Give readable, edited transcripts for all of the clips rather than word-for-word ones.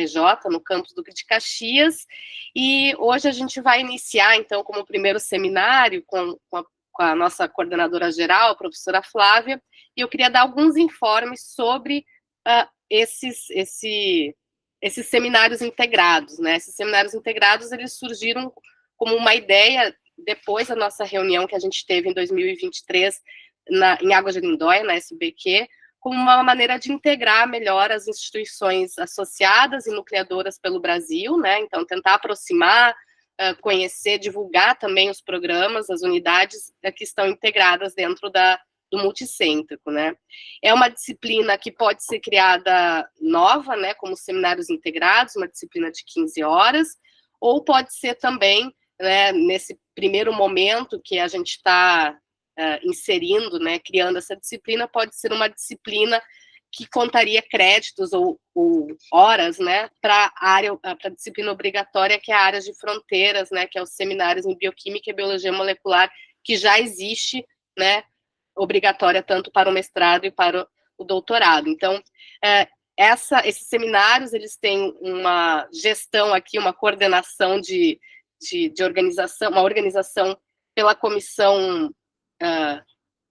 FRJ, no campus Duque de Caxias, e hoje a gente vai iniciar, então, como primeiro seminário com a nossa coordenadora geral, a professora Flávia, e eu queria dar alguns informes sobre esses seminários integrados, né? Esses seminários integrados, eles surgiram como uma ideia depois da nossa reunião que a gente teve em 2023 em Águas de Lindóia, na SBQ, como uma maneira de integrar melhor as instituições associadas e nucleadoras pelo Brasil, né? Então, tentar aproximar, conhecer, divulgar também os programas, as unidades que estão integradas dentro do multicêntrico, né? É uma disciplina que pode ser criada nova, né, como seminários integrados, uma disciplina de 15 horas, ou pode ser também, né, nesse primeiro momento que a gente está inserindo, né, criando essa disciplina, pode ser uma disciplina que contaria créditos ou horas, né, para a disciplina obrigatória, que é a área de fronteiras, né, que é os seminários em bioquímica e biologia molecular, que já existe, né, obrigatória tanto para o mestrado e para o doutorado. Então, esses seminários, eles têm uma gestão aqui, uma coordenação de organização, uma organização pela comissão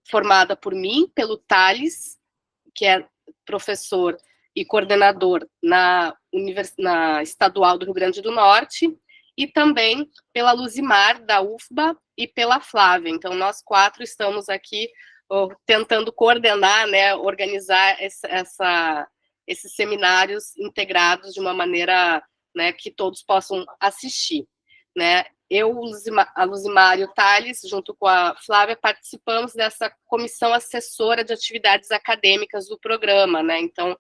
formada por mim, pelo Thales, que é professor e coordenador na Estadual do Rio Grande do Norte, e também pela Luzimar, da UFBA, e pela Flávia. Então, nós quatro estamos aqui tentando coordenar, né, organizar esses seminários integrados de uma maneira, né, que todos possam assistir, né? Eu, a Luzimar e o Thales, junto com a Flávia, participamos dessa comissão assessora de atividades acadêmicas do programa, né? Então,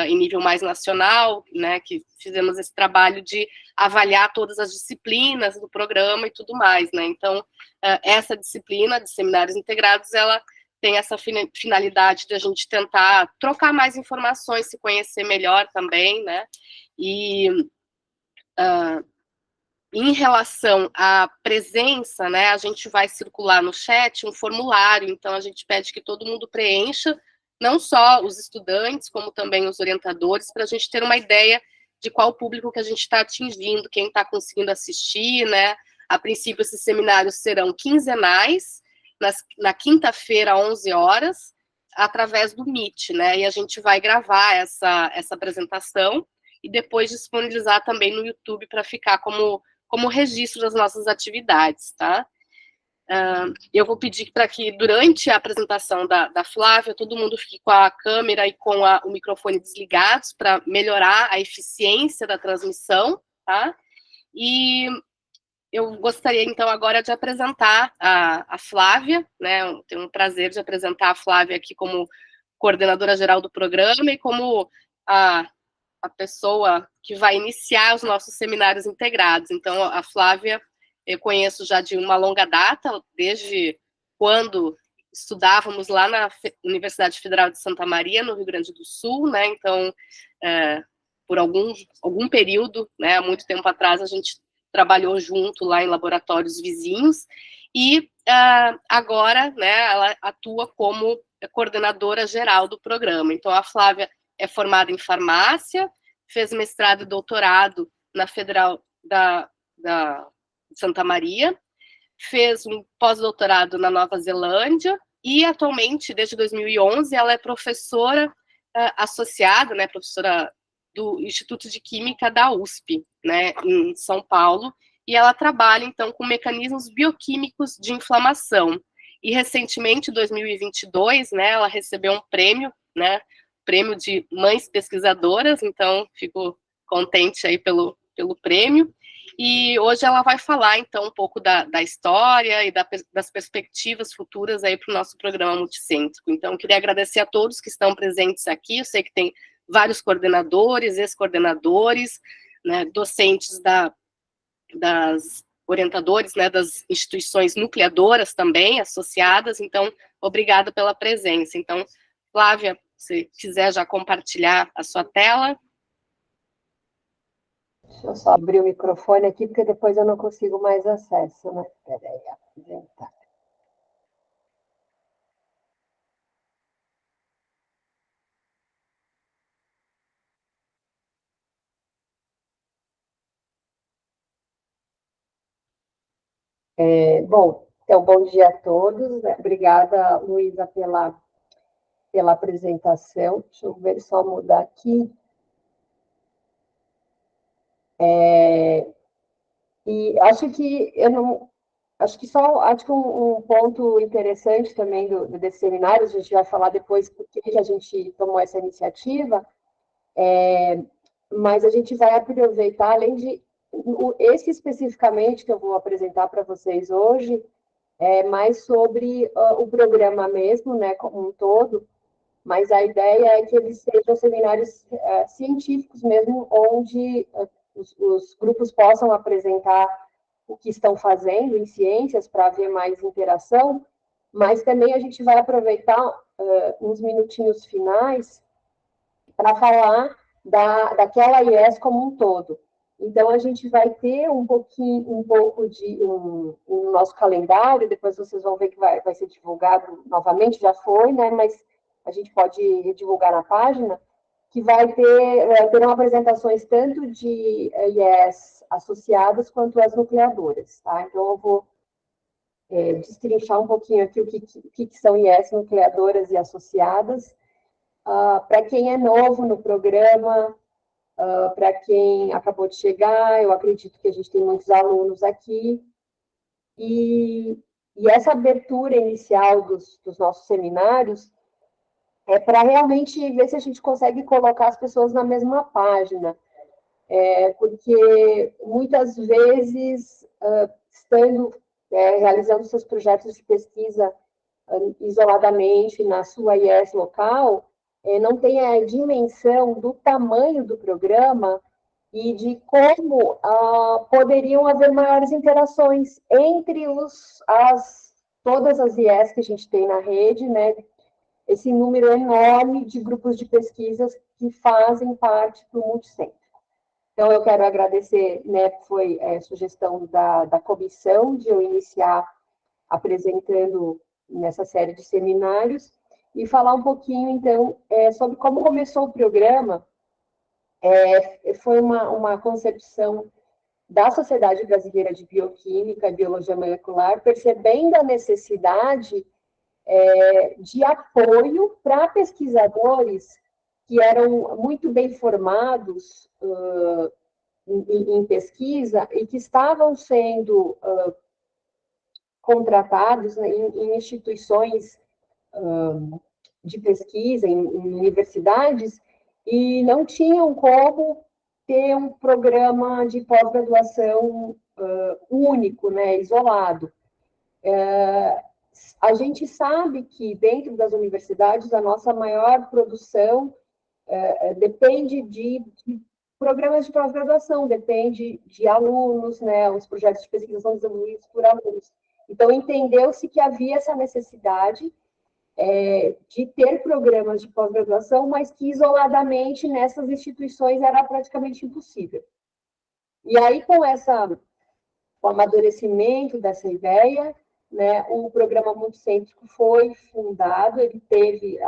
em nível mais nacional, né, que fizemos esse trabalho de avaliar todas as disciplinas do programa e tudo mais, né? Então, essa disciplina de seminários integrados, ela tem essa finalidade de a gente tentar trocar mais informações, se conhecer melhor também, né? E em relação à presença, né, a gente vai circular no chat um formulário, então a gente pede que todo mundo preencha, não só os estudantes, como também os orientadores, para a gente ter uma ideia de qual público que a gente está atingindo, quem está conseguindo assistir, né? A princípio, esses seminários serão quinzenais, na quinta-feira, 11 horas, através do Meet, né? E a gente vai gravar essa apresentação e depois disponibilizar também no YouTube para ficar como registro das nossas atividades, tá? Eu vou pedir para que, durante a apresentação da Flávia, todo mundo fique com a câmera e com o microfone desligados para melhorar a eficiência da transmissão, tá? E eu gostaria, então, agora de apresentar a Flávia, né? Eu tenho um prazer de apresentar a Flávia aqui como coordenadora geral do programa e como a pessoa que vai iniciar os nossos seminários integrados. Então, a Flávia eu conheço já de uma longa data, desde quando estudávamos lá na Universidade Federal de Santa Maria, no Rio Grande do Sul, né? Então, por algum período, né, há muito tempo atrás, a gente trabalhou junto lá em laboratórios vizinhos, e agora, né, ela atua como coordenadora geral do programa. Então, a Flávia é formada em farmácia, fez mestrado e doutorado na Federal de Santa Maria, fez um pós-doutorado na Nova Zelândia e atualmente, desde 2011, ela é professora associada, né, professora do Instituto de Química da USP, né, em São Paulo, e ela trabalha, então, com mecanismos bioquímicos de inflamação. E, recentemente, em 2022, né, ela recebeu um prêmio, né, prêmio de mães pesquisadoras, então fico contente aí pelo prêmio, e hoje ela vai falar, então, um pouco da história e das perspectivas futuras aí para o nosso programa multicêntrico. Então, queria agradecer a todos que estão presentes aqui, eu sei que tem vários coordenadores, ex-coordenadores, né, docentes das orientadores, né, das instituições nucleadoras também, associadas, então, obrigada pela presença. Então, Flávia, se quiser já compartilhar a sua tela. Deixa eu só abrir o microfone aqui, porque depois eu não consigo mais acesso, né? Peraí, apresentar. Bom, então, bom dia a todos. Obrigada, Luísa, pela apresentação. Deixa eu ver, só mudar aqui. E acho que eu não. Acho que um ponto interessante também desse seminário, a gente vai falar depois por que a gente tomou essa iniciativa, mas a gente vai aproveitar, além de esse especificamente que eu vou apresentar para vocês hoje, mais sobre o programa mesmo, né, como um todo, mas a ideia é que eles sejam seminários científicos mesmo, onde os grupos possam apresentar o que estão fazendo em ciências para haver mais interação, mas também a gente vai aproveitar uns minutinhos finais para falar daquela IES como um todo. Então, a gente vai ter um pouco de um nosso calendário, depois vocês vão ver que vai ser divulgado novamente, já foi, né? Mas a gente pode divulgar na página, que terão apresentações tanto de IES associadas quanto as nucleadoras, tá? Então, eu vou destrinchar um pouquinho aqui o que são IES nucleadoras e associadas. Para quem é novo no programa, para quem acabou de chegar, eu acredito que a gente tem muitos alunos aqui, e essa abertura inicial dos nossos seminários é para realmente ver se a gente consegue colocar as pessoas na mesma página, porque muitas vezes, realizando seus projetos de pesquisa isoladamente na sua IES local, não tem a dimensão do tamanho do programa e de como poderiam haver maiores interações entre todas as IES que a gente tem na rede, né? Esse número enorme de grupos de pesquisas que fazem parte do Multicentro. Então, eu quero agradecer, né, foi sugestão da comissão de eu iniciar apresentando nessa série de seminários e falar um pouquinho, então, sobre como começou o programa. Foi uma concepção da Sociedade Brasileira de Bioquímica e Biologia Molecular, percebendo a necessidade de apoio para pesquisadores que eram muito bem formados em pesquisa e que estavam sendo contratados, né, em instituições de pesquisa, em universidades, e não tinham como ter um programa de pós-graduação único, né, isolado. A gente sabe que dentro das universidades a nossa maior produção depende de programas de pós-graduação, depende de alunos, né? Os projetos de pesquisa são desenvolvidos por alunos. Então, entendeu-se que havia essa necessidade de ter programas de pós-graduação, mas que isoladamente nessas instituições era praticamente impossível. E aí, com o amadurecimento dessa ideia, né, o programa Multicêntrico foi fundado, ele teve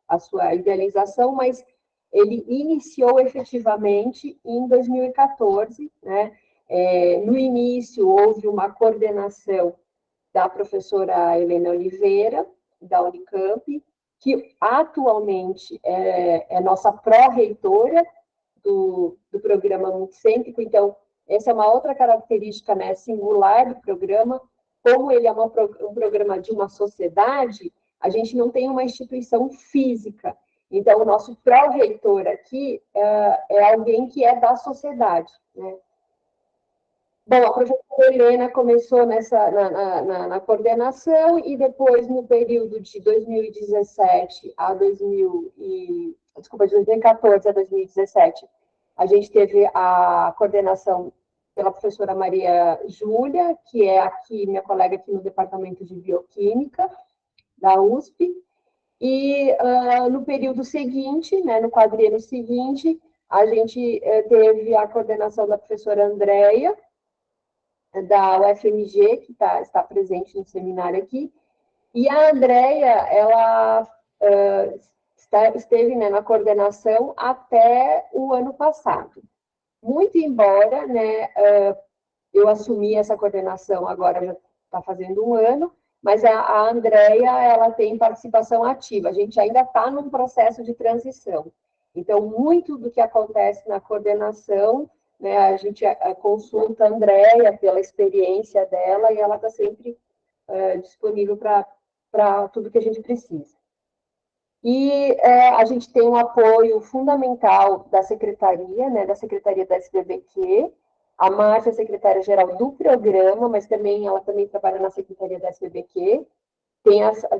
a sua idealização, mas ele iniciou efetivamente em 2014, né? No início, houve uma coordenação da professora Helena Oliveira, da Unicamp, que atualmente é nossa pró-reitora do programa Multicêntrico. Então, essa é uma outra característica, né, singular do programa. Como ele é um programa de uma sociedade, a gente não tem uma instituição física. Então, o nosso pró-reitor aqui é alguém que é da sociedade, né? Bom, a professora Helena começou na coordenação e depois, no período de 2017 a 2014 a 2017, a gente teve a coordenação pela professora Maria Júlia, que é aqui minha colega aqui no Departamento de Bioquímica da USP, e no período seguinte, né, no quadriênio seguinte, a gente teve a coordenação da professora Andréia, da UFMG, que está presente no seminário aqui, e a Andréia, ela esteve, né, na coordenação até o ano passado. Muito embora, né, eu assumi essa coordenação agora, já tá fazendo um ano, mas a Andrea, ela tem participação ativa. A gente ainda está num processo de transição. Então, muito do que acontece na coordenação, né, a gente consulta a Andrea pela experiência dela e ela está sempre disponível para tudo que a gente precisa. E a gente tem um apoio fundamental da secretaria, né, da Secretaria da SBBQ. A Márcia é secretária-geral do programa, mas também ela também trabalha na Secretaria da SBBQ.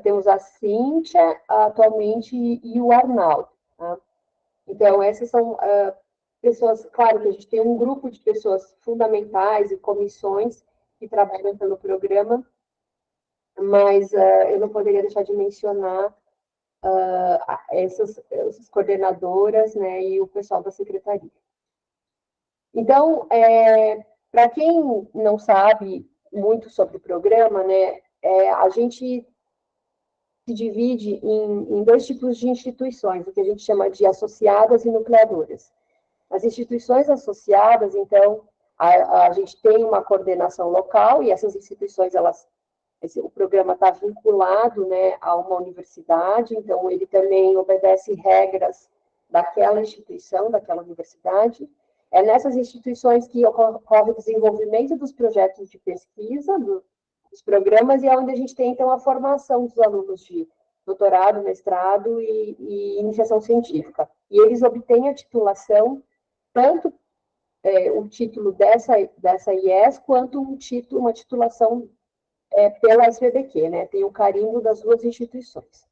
Temos a Cíntia atualmente e o Arnaldo. Tá? Então, essas são pessoas, claro que a gente tem um grupo de pessoas fundamentais e comissões que trabalham pelo programa, mas eu não poderia deixar de mencionar essas coordenadoras, né, e o pessoal da secretaria. Então, para quem não sabe muito sobre o programa, né, a gente se divide em dois tipos de instituições, o que a gente chama de associadas e nucleadoras. As instituições associadas, então, a gente tem uma coordenação local e essas instituições, o programa está vinculado, né, a uma universidade, então ele também obedece regras daquela instituição, daquela universidade. É nessas instituições que ocorre o desenvolvimento dos projetos de pesquisa, dos programas, e é onde a gente tem, então, a formação dos alunos de doutorado, mestrado e iniciação científica. E eles obtêm a titulação, tanto o título dessa IES, quanto uma titulação pela SBBQ, né? Tem o carimbo das duas instituições.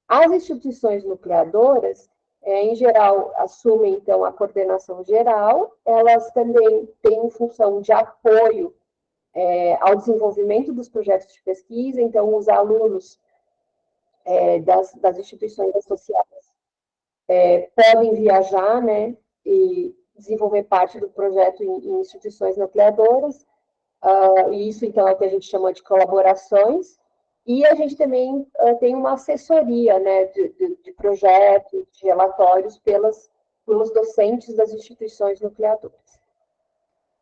As instituições nucleadoras, em geral, assumem, então, a coordenação geral, elas também têm função de apoio ao desenvolvimento dos projetos de pesquisa, então, os alunos das instituições associadas podem viajar, né, e desenvolver parte do projeto em instituições nucleadoras, e isso, então, é o que a gente chama de colaborações, e a gente também tem uma assessoria, né, de projetos, de relatórios pelos docentes das instituições nucleadoras.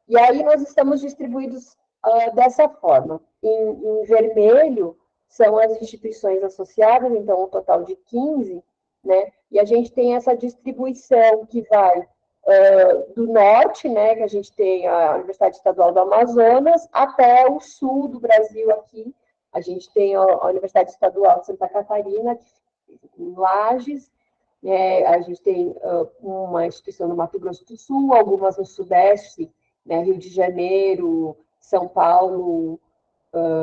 E aí nós estamos distribuídos dessa forma. Em vermelho são as instituições associadas, então um total de 15, né, e a gente tem essa distribuição que vai do norte, né, que a gente tem a Universidade Estadual do Amazonas, até o sul do Brasil aqui, a gente tem a Universidade Estadual de Santa Catarina, em Lages, a gente tem uma instituição no Mato Grosso do Sul, algumas no Sudeste, né, Rio de Janeiro, São Paulo,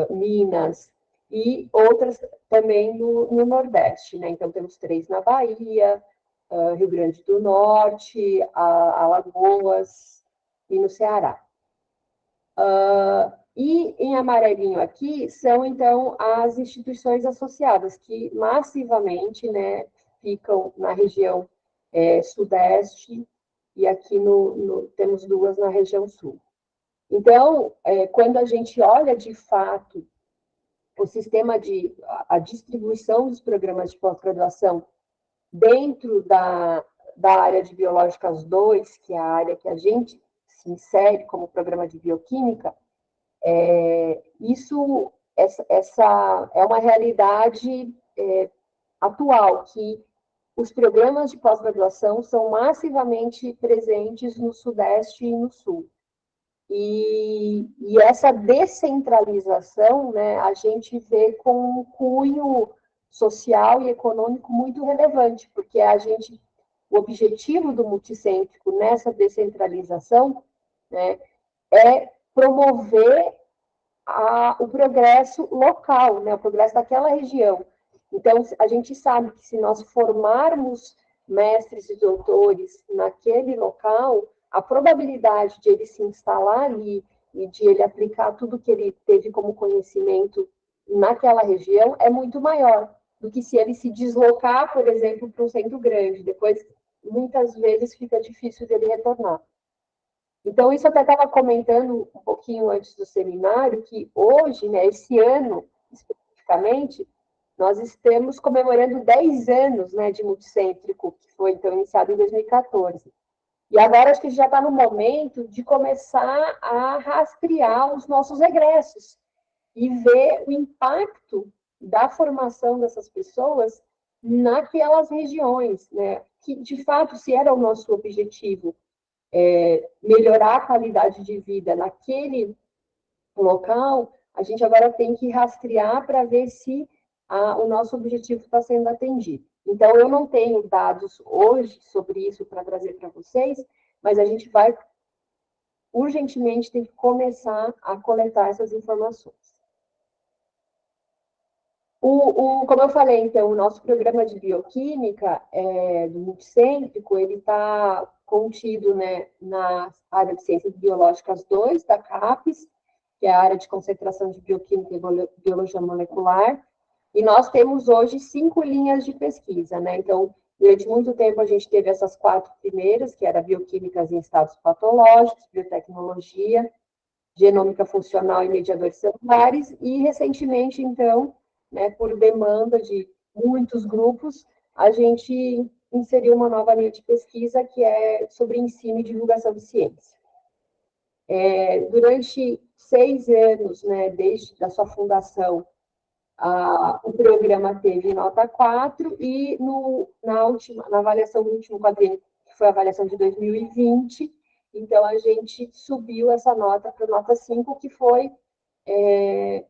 Minas, e outras também no Nordeste, né? Então, temos 3 na Bahia, Rio Grande do Norte, Alagoas e no Ceará. E em amarelinho aqui são, então, as instituições associadas, que massivamente, né, ficam na região Sudeste, e aqui temos 2 na região Sul. Então, quando a gente olha, de fato, o sistema a distribuição dos programas de pós-graduação dentro da área de Biológicas 2, que é a área que a gente se insere como programa de Bioquímica, essa é uma realidade atual, que os programas de pós-graduação são massivamente presentes no Sudeste e no Sul. E essa descentralização, né, a gente vê com um cunho social e econômico muito relevante, porque o objetivo do multicêntrico nessa descentralização, né, é promover o progresso local, né, o progresso daquela região. Então, a gente sabe que se nós formarmos mestres e doutores naquele local, a probabilidade de ele se instalar ali e de ele aplicar tudo que ele teve como conhecimento naquela região é muito maior do que se ele se deslocar, por exemplo, para um centro grande. Depois, muitas vezes, fica difícil dele retornar. Então, isso eu até estava comentando um pouquinho antes do seminário, que hoje, né, esse ano, especificamente, nós estamos comemorando 10 anos, né, de multicêntrico, que foi, então, iniciado em 2014. E agora acho que já está no momento de começar a rastrear os nossos egressos. e ver o impacto da formação dessas pessoas naquelas regiões, né? Que, de fato, se era o nosso objetivo, melhorar a qualidade de vida naquele local, a gente agora tem que rastrear para ver se o nosso objetivo está sendo atendido. Então, eu não tenho dados hoje sobre isso para trazer para vocês, mas a gente vai urgentemente ter que começar a coletar essas informações. Como eu falei, então, o nosso programa de bioquímica do Multicêntrico, ele está contido, né, na área de Ciências Biológicas 2, da CAPES, que é a área de concentração de bioquímica e biologia molecular, e nós temos hoje 5 linhas de pesquisa, né? Então, durante muito tempo a gente teve essas 4 primeiras, que era bioquímicas em estados patológicos, biotecnologia, genômica funcional e mediadores celulares, e recentemente, então, né, por demanda de muitos grupos, a gente inseriu uma nova linha de pesquisa que é sobre ensino e divulgação de ciência. Durante 6 anos, né, desde a sua fundação, o programa teve nota 4 e na avaliação do último quadrinho, que foi a avaliação de 2020, então a gente subiu essa nota para nota 5, que foi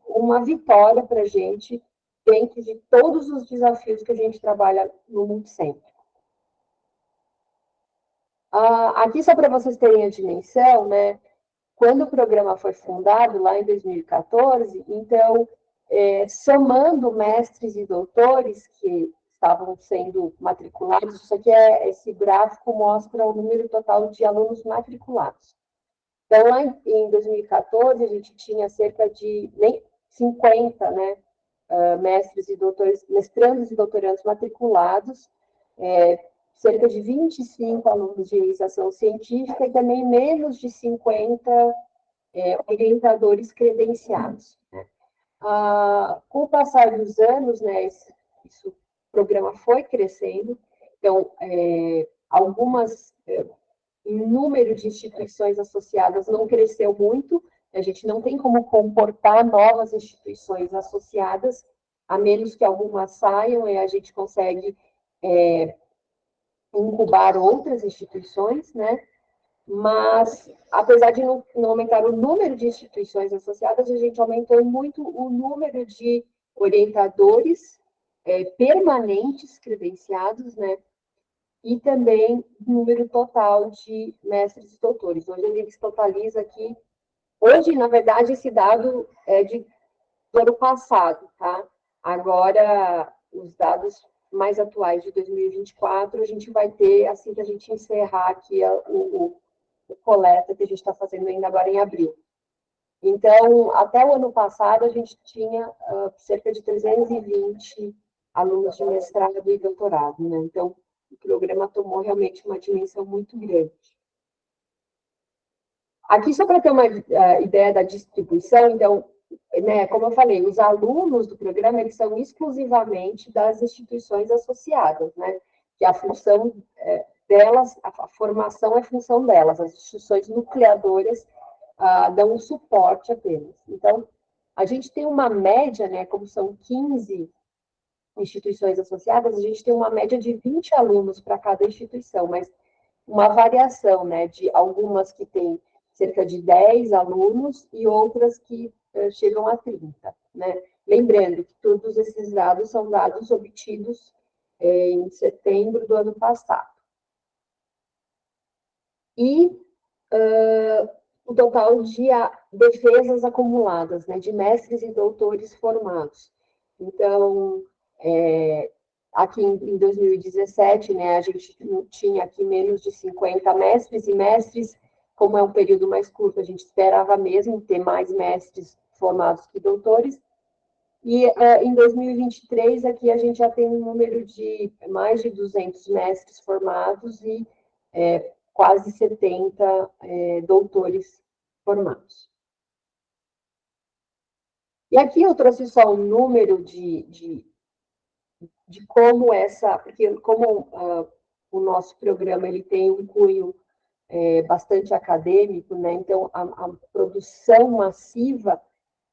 uma vitória para a gente, dentro de todos os desafios que a gente trabalha no Multicentro. Aqui, só para vocês terem a dimensão, né, quando o programa foi fundado, lá em 2014, então, somando mestres e doutores que estavam sendo matriculados, isso aqui esse gráfico mostra o número total de alunos matriculados. Então, lá em 2014, a gente tinha cerca de 50, né, mestres e doutores, mestrandos e doutorandos matriculados, cerca de 25 alunos de iniciação científica e também menos de 50 orientadores credenciados. Com o passar dos anos, né, o programa foi crescendo, então, o número de instituições associadas não cresceu muito, a gente não tem como comportar novas instituições associadas, a menos que algumas saiam, e a gente consegue incubar outras instituições, né? Mas, apesar de não aumentar o número de instituições associadas, a gente aumentou muito o número de orientadores permanentes credenciados, né? E também o número total de mestres e doutores. Hoje a gente totaliza aqui, hoje, na verdade, esse dado é do ano passado, tá? Agora, os dados mais atuais de 2024, a gente vai ter, assim que a gente encerrar aqui o coleta que a gente está fazendo ainda agora em abril. Então, até o ano passado, a gente tinha cerca de 320 alunos de mestrado e doutorado, né? Então, o programa tomou realmente uma dimensão muito grande. Aqui, só para ter uma ideia da distribuição, então, né, como eu falei, os alunos do programa, eles são exclusivamente das instituições associadas, né? Que a função delas, a formação é função delas, as instituições nucleadoras dão um suporte apenas. Então, a gente tem uma média, né, como são 15 instituições associadas, a gente tem uma média de 20 alunos para cada instituição, mas uma variação, né, de algumas que têm cerca de 10 alunos e outras que chegam a 30, né? Lembrando que todos esses dados são dados obtidos em setembro do ano passado. E o total de defesas acumuladas, né, de mestres e doutores formados. Então, aqui em 2017, né, a gente tinha aqui menos de 50 mestres e mestres, como é um período mais curto, a gente esperava mesmo ter mais mestres formados que doutores. E em 2023, aqui a gente já tem um número de mais de 200 mestres formados e quase 70 doutores formados. E aqui eu trouxe só um número de como porque como o nosso programa ele tem um cunho bastante acadêmico, né? Então a produção massiva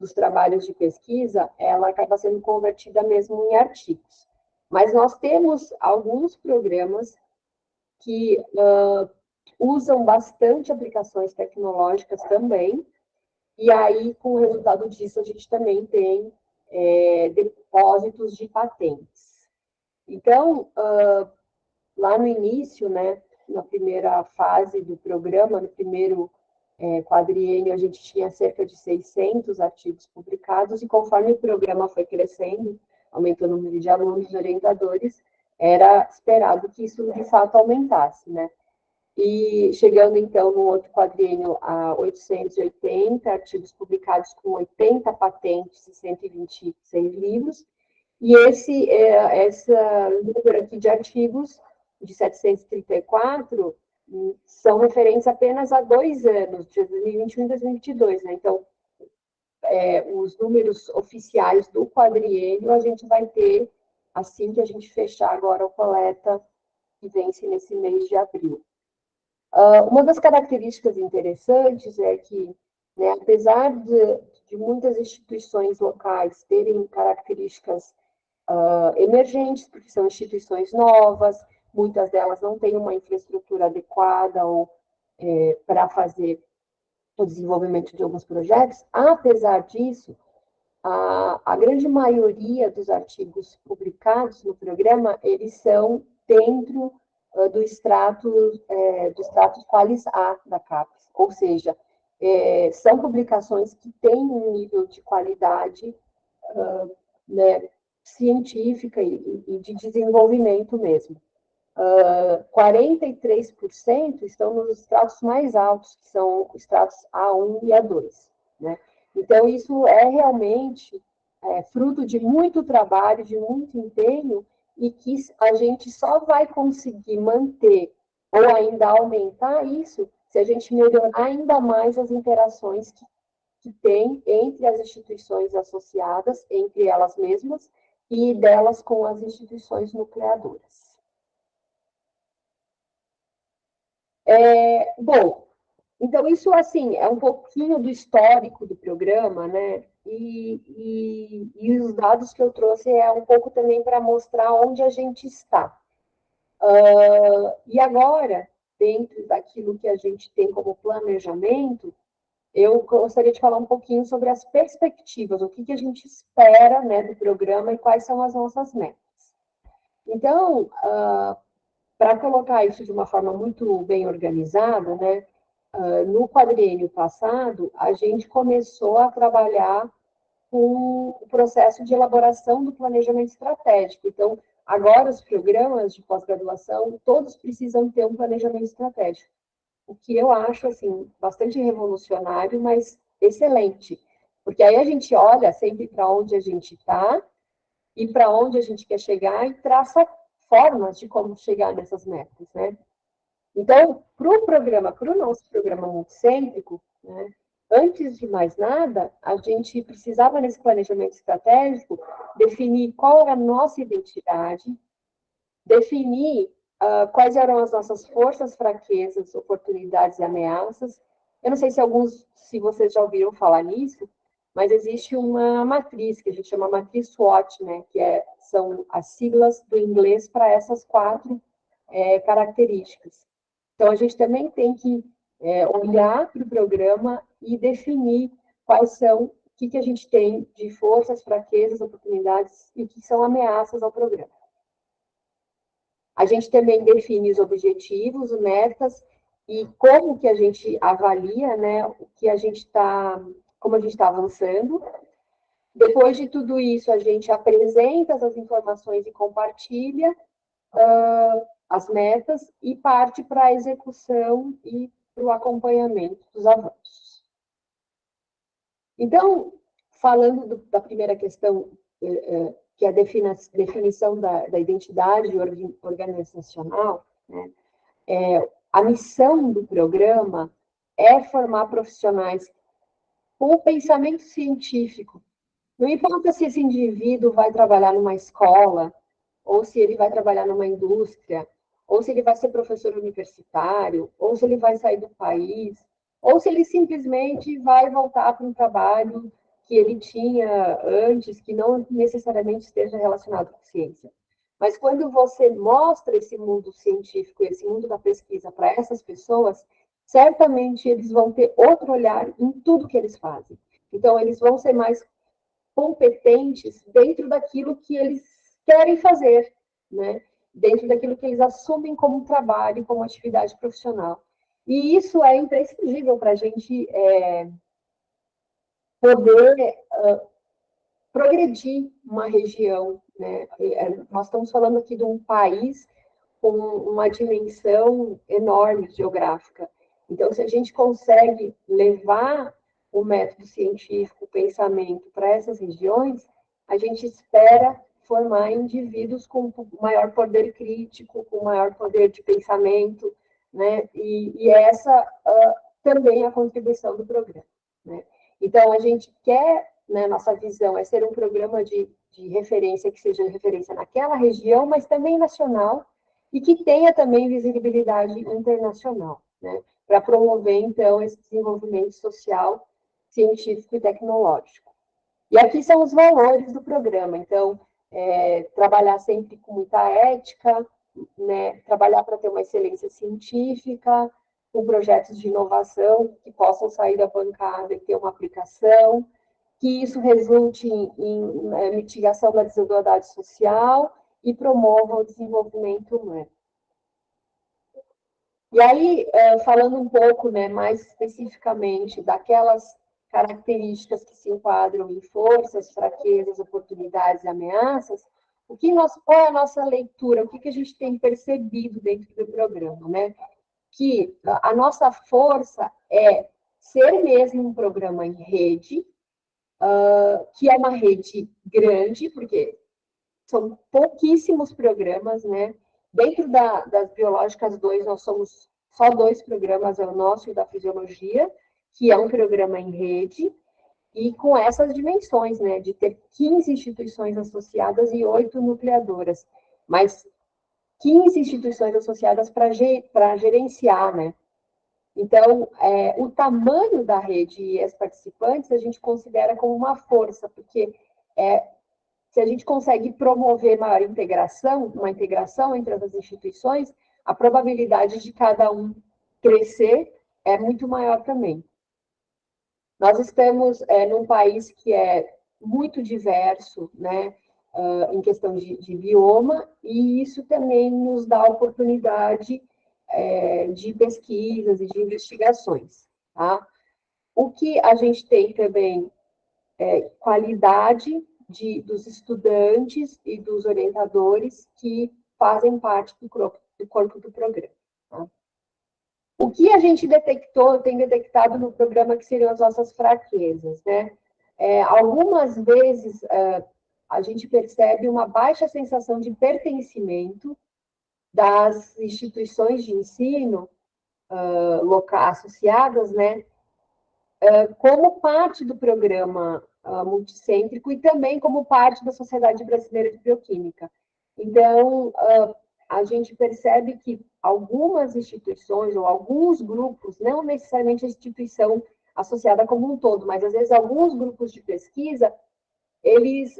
dos trabalhos de pesquisa, ela acaba sendo convertida mesmo em artigos. Mas nós temos alguns programas que usam bastante aplicações tecnológicas também, e aí, com o resultado disso, a gente também tem depósitos de patentes. Então, lá no início, né, na primeira fase do programa, no primeiro quadriênio, a gente tinha cerca de 600 artigos publicados, e conforme o programa foi crescendo, aumentou o número de alunos e orientadores, era esperado que isso, de fato, aumentasse, né? E chegando, então, no outro quadriênio, a 880 artigos publicados com 80 patentes e 126 livros. E esse número aqui de artigos, de 734, são referentes apenas a 2 anos, de 2021 e 2022, né? Então, os números oficiais do quadriênio a gente vai ter assim que a gente fechar agora a coleta que vence nesse mês de abril. Uma das características interessantes é que, né, apesar de muitas instituições locais terem características emergentes, porque são instituições novas, muitas delas não têm uma infraestrutura adequada para fazer o desenvolvimento de alguns projetos, apesar disso, a grande maioria dos artigos publicados no programa, eles são dentro do extrato Qualis A da CAPES, ou seja, são publicações que têm um nível de qualidade né, científica e de desenvolvimento mesmo. 43% estão nos estratos mais altos, que são os estratos A1 e A2, né? Então, isso é realmente fruto de muito trabalho, de muito empenho, e que a gente só vai conseguir manter ou ainda aumentar isso se a gente melhorar ainda mais as interações que tem entre as instituições associadas, entre elas mesmas, e delas com as instituições nucleadoras. Bom, então isso, assim, é um pouquinho do histórico do programa, né? E os dados que eu trouxe é um pouco também para mostrar onde a gente está. E agora, dentro daquilo que a gente tem como planejamento, eu gostaria de falar um pouquinho sobre as perspectivas, o que a gente espera, né, do programa e quais são as nossas metas. Então, para colocar isso de uma forma muito bem organizada, né, no quadriênio passado, a gente começou a trabalhar com o processo de elaboração do planejamento estratégico. Então, agora os programas de pós-graduação, todos precisam ter um planejamento estratégico, o que eu acho, assim, bastante revolucionário, mas excelente, porque aí a gente olha sempre para onde a gente está e para onde a gente quer chegar e traça formas de como chegar nessas metas, né? Então, para o nosso programa multicêntrico, né, antes de mais nada, a gente precisava, nesse planejamento estratégico, definir qual era a nossa identidade, definir quais eram as nossas forças, fraquezas, oportunidades e ameaças. Eu não sei se vocês já ouviram falar nisso, mas existe uma matriz, que a gente chama matriz SWOT, né, que são as siglas do inglês para essas 4 características. Então, a gente também tem que olhar para o programa e definir quais são, o que a gente tem de forças, fraquezas, oportunidades e o que são ameaças ao programa. A gente também define os objetivos, metas e como que a gente avalia, né, como a gente está avançando. Depois de tudo isso, a gente apresenta essas informações e compartilha as metas e parte para a execução e para o acompanhamento dos avanços. Então, falando da primeira questão, que é a definição da identidade organizacional, né, a missão do programa é formar profissionais com pensamento científico. Não importa se esse indivíduo vai trabalhar numa escola, ou se ele vai trabalhar numa indústria, ou se ele vai ser professor universitário, ou se ele vai sair do país, ou se ele simplesmente vai voltar para um trabalho que ele tinha antes, que não necessariamente esteja relacionado com ciência. Mas quando você mostra esse mundo científico, esse mundo da pesquisa para essas pessoas, certamente eles vão ter outro olhar em tudo que eles fazem. Então, eles vão ser mais competentes dentro daquilo que eles querem fazer, né? Dentro daquilo que eles assumem como trabalho, como atividade profissional. E isso é imprescindível para a gente poder progredir uma região, né? Nós estamos falando aqui de um país com uma dimensão enorme geográfica. Então, se a gente consegue levar o método científico, o pensamento para essas regiões, a gente espera formar indivíduos com maior poder crítico, com maior poder de pensamento, né? E essa também é a contribuição do programa, né? Então, a gente quer, né, nossa visão é ser um programa de referência, que seja referência naquela região, mas também nacional, e que tenha também visibilidade internacional, né, para promover, então, esse desenvolvimento social, científico e tecnológico. E aqui são os valores do programa. Então, trabalhar sempre com muita ética, né, trabalhar para ter uma excelência científica, com projetos de inovação que possam sair da bancada e ter uma aplicação, que isso resulte em mitigação da desigualdade social e promova o desenvolvimento humano. E aí, falando um pouco, né, mais especificamente daquelas características que se enquadram em forças, fraquezas, oportunidades e ameaças, qual é a nossa leitura? O que a gente tem percebido dentro do programa, né? Que a nossa força é ser mesmo um programa em rede, que é uma rede grande, porque são pouquíssimos programas, né? Dentro das Biológicas 2, nós somos só 2 programas, é o nosso e o da Fisiologia, que é um programa em rede, e com essas dimensões, né? De ter 15 instituições associadas e 8 nucleadoras, mas 15 instituições associadas para gerenciar, né? Então, o tamanho da rede e as participantes a gente considera como uma força, porque se a gente consegue promover maior integração, uma integração entre as instituições, a probabilidade de cada um crescer é muito maior também. Nós estamos num país que é muito diverso, né, em questão de bioma, e isso também nos dá a oportunidade de pesquisas e de investigações, tá? O que a gente tem também qualidade dos estudantes e dos orientadores que fazem parte do corpo do programa. Tá? O que a gente tem detectado no programa que seriam as nossas fraquezas, né? Algumas vezes a gente percebe uma baixa sensação de pertencimento das instituições de ensino associadas, né, como parte do programa multicêntrico e também como parte da Sociedade Brasileira de Bioquímica. Então, a gente percebe que algumas instituições ou alguns grupos, não necessariamente a instituição associada como um todo, mas às vezes alguns grupos de pesquisa, eles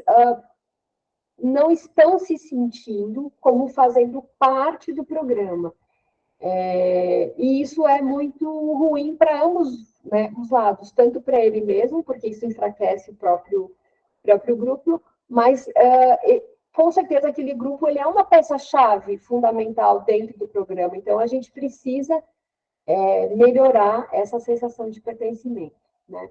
não estão se sentindo como fazendo parte do programa. E isso é muito ruim para ambos, né, os lados, tanto para ele mesmo, porque isso enfraquece o próprio grupo, mas com certeza aquele grupo ele é uma peça-chave fundamental dentro do programa, então a gente precisa melhorar essa sensação de pertencimento, né?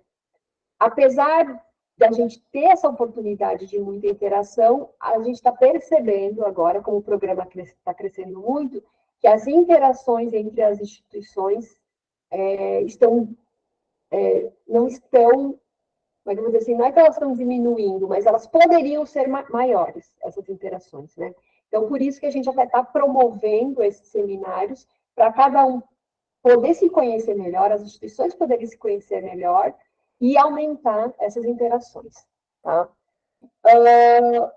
Apesar da gente ter essa oportunidade de muita interação, a gente está percebendo agora, como o programa está crescendo muito, que as interações entre as instituições não estão, mas vamos dizer assim, não é que elas estão diminuindo, mas elas poderiam ser maiores, essas interações, né? Então, por isso que a gente já vai estar promovendo esses seminários para cada um poder se conhecer melhor, as instituições poderem se conhecer melhor e aumentar essas interações, tá?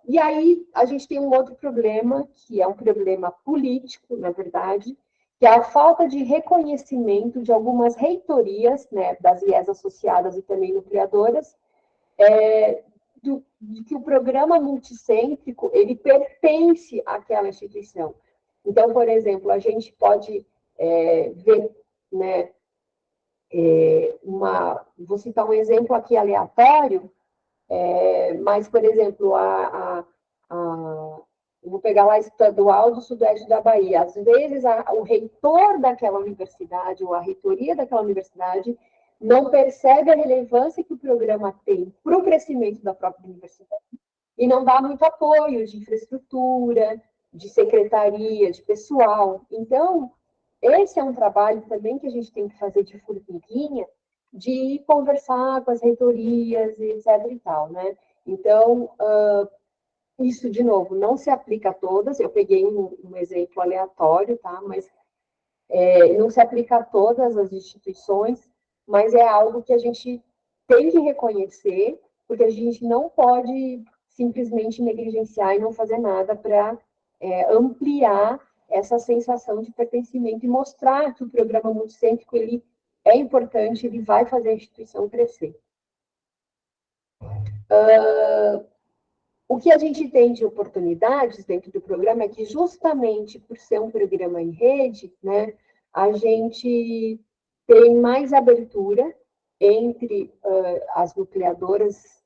E aí, a gente tem um outro problema, que é um problema político, na verdade, que é a falta de reconhecimento de algumas reitorias, né, das IES associadas e também nucleadoras, de que o programa multicêntrico, ele pertence àquela instituição. Então, por exemplo, a gente pode ver, né, vou citar um exemplo aqui aleatório, mas, por exemplo, vou pegar lá a Estadual do Sudeste da Bahia. Às vezes, o reitor daquela universidade, ou a reitoria daquela universidade, não percebe a relevância que o programa tem para o crescimento da própria universidade e não dá muito apoio de infraestrutura, de secretaria, de pessoal. Então, esse é um trabalho também que a gente tem que fazer de formiguinha, de conversar com as reitorias, etc. e tal, né? Então, isso, de novo, não se aplica a todas, eu peguei um exemplo aleatório, tá? Mas não se aplica a todas as instituições, mas é algo que a gente tem que reconhecer, porque a gente não pode simplesmente negligenciar e não fazer nada para ampliar essa sensação de pertencimento e mostrar que o programa multicêntrico ele é importante, ele vai fazer a instituição crescer. O que a gente tem de oportunidades dentro do programa é que, justamente por ser um programa em rede, né, a gente tem mais abertura entre as nucleadoras,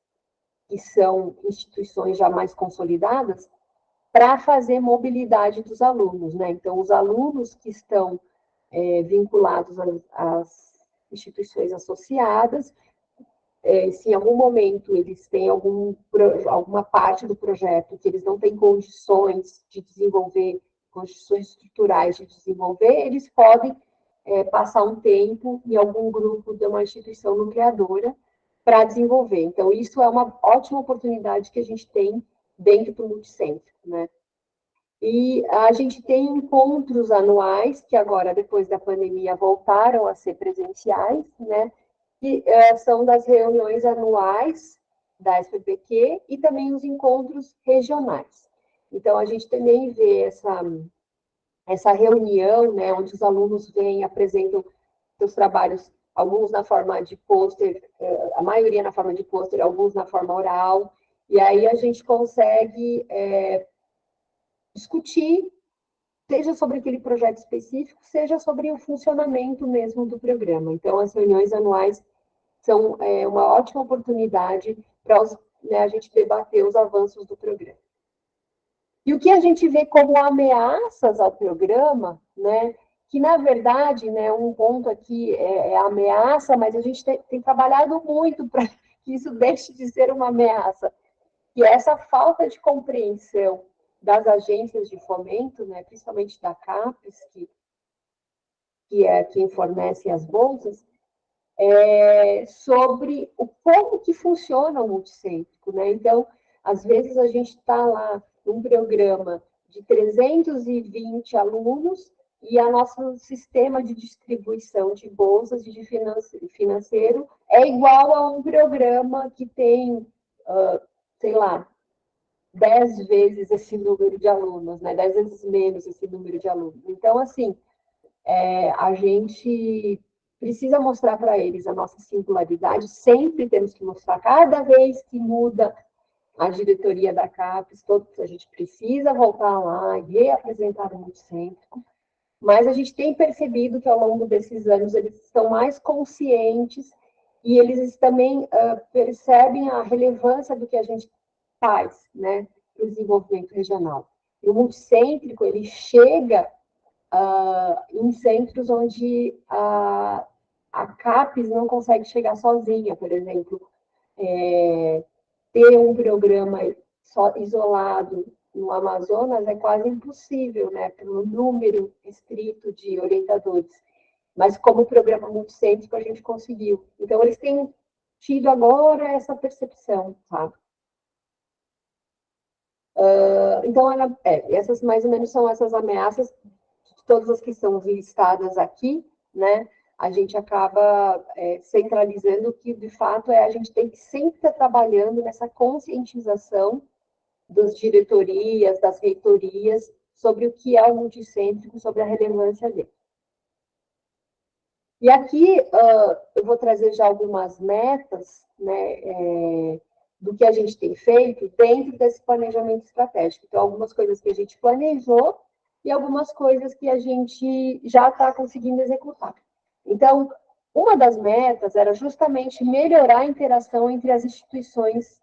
que são instituições já mais consolidadas, para fazer mobilidade dos alunos, né? Então, os alunos que estão vinculados às instituições associadas, se em algum momento eles têm alguma parte do projeto que eles não têm condições de desenvolver, condições estruturais de desenvolver, eles podem passar um tempo em algum grupo de uma instituição nucleadora para desenvolver. Então, isso é uma ótima oportunidade que a gente tem dentro do multicêntrico, né? E a gente tem encontros anuais, que agora, depois da pandemia, voltaram a ser presenciais, né? Que são das reuniões anuais da SPPQ e também os encontros regionais. Então, a gente também vê essa reunião, né, onde os alunos vêm e apresentam seus trabalhos, alguns na forma de pôster, a maioria na forma de pôster, alguns na forma oral, e aí a gente consegue discutir, seja sobre aquele projeto específico, seja sobre o funcionamento mesmo do programa. Então, as reuniões anuais são uma ótima oportunidade para a gente debater os avanços do programa. E o que a gente vê como ameaças ao programa, né, que, na verdade, né, um ponto aqui é a ameaça, mas a gente tem trabalhado muito para que isso deixe de ser uma ameaça, que é essa falta de compreensão das agências de fomento, né, principalmente da CAPES, que é quem fornece as bolsas, sobre como que funciona o multicêntrico, né? Então, às vezes a gente está lá num programa de 320 alunos e o nosso sistema de distribuição de bolsas de financeiro é igual a um programa que tem, sei lá, 10 vezes esse número de alunos, né? 10 vezes menos esse número de alunos. Então, assim, a gente precisa mostrar para eles a nossa singularidade, sempre temos que mostrar, cada vez que muda a diretoria da CAPES, a gente precisa voltar lá e reapresentar o multicêntrico, mas a gente tem percebido que ao longo desses anos eles estão mais conscientes e eles também percebem a relevância do que a gente faz, né, para o desenvolvimento regional. E o multicêntrico, ele chega em centros onde a CAPES não consegue chegar sozinha, por exemplo, ter um programa isolado no Amazonas é quase impossível, né, pelo número restrito de orientadores. Mas como programa multicêntrico a gente conseguiu. Então, eles têm tido agora essa percepção, sabe? Então, essas mais ou menos são essas ameaças, de todas as que são listadas aqui, né? A gente acaba centralizando que, de fato, a gente tem que sempre estar trabalhando nessa conscientização das diretorias, das reitorias, sobre o que é o multicêntrico, sobre a relevância dele. E aqui eu vou trazer já algumas metas, né, do que a gente tem feito dentro desse planejamento estratégico. Então, algumas coisas que a gente planejou e algumas coisas que a gente já está conseguindo executar. Então, uma das metas era justamente melhorar a interação entre as instituições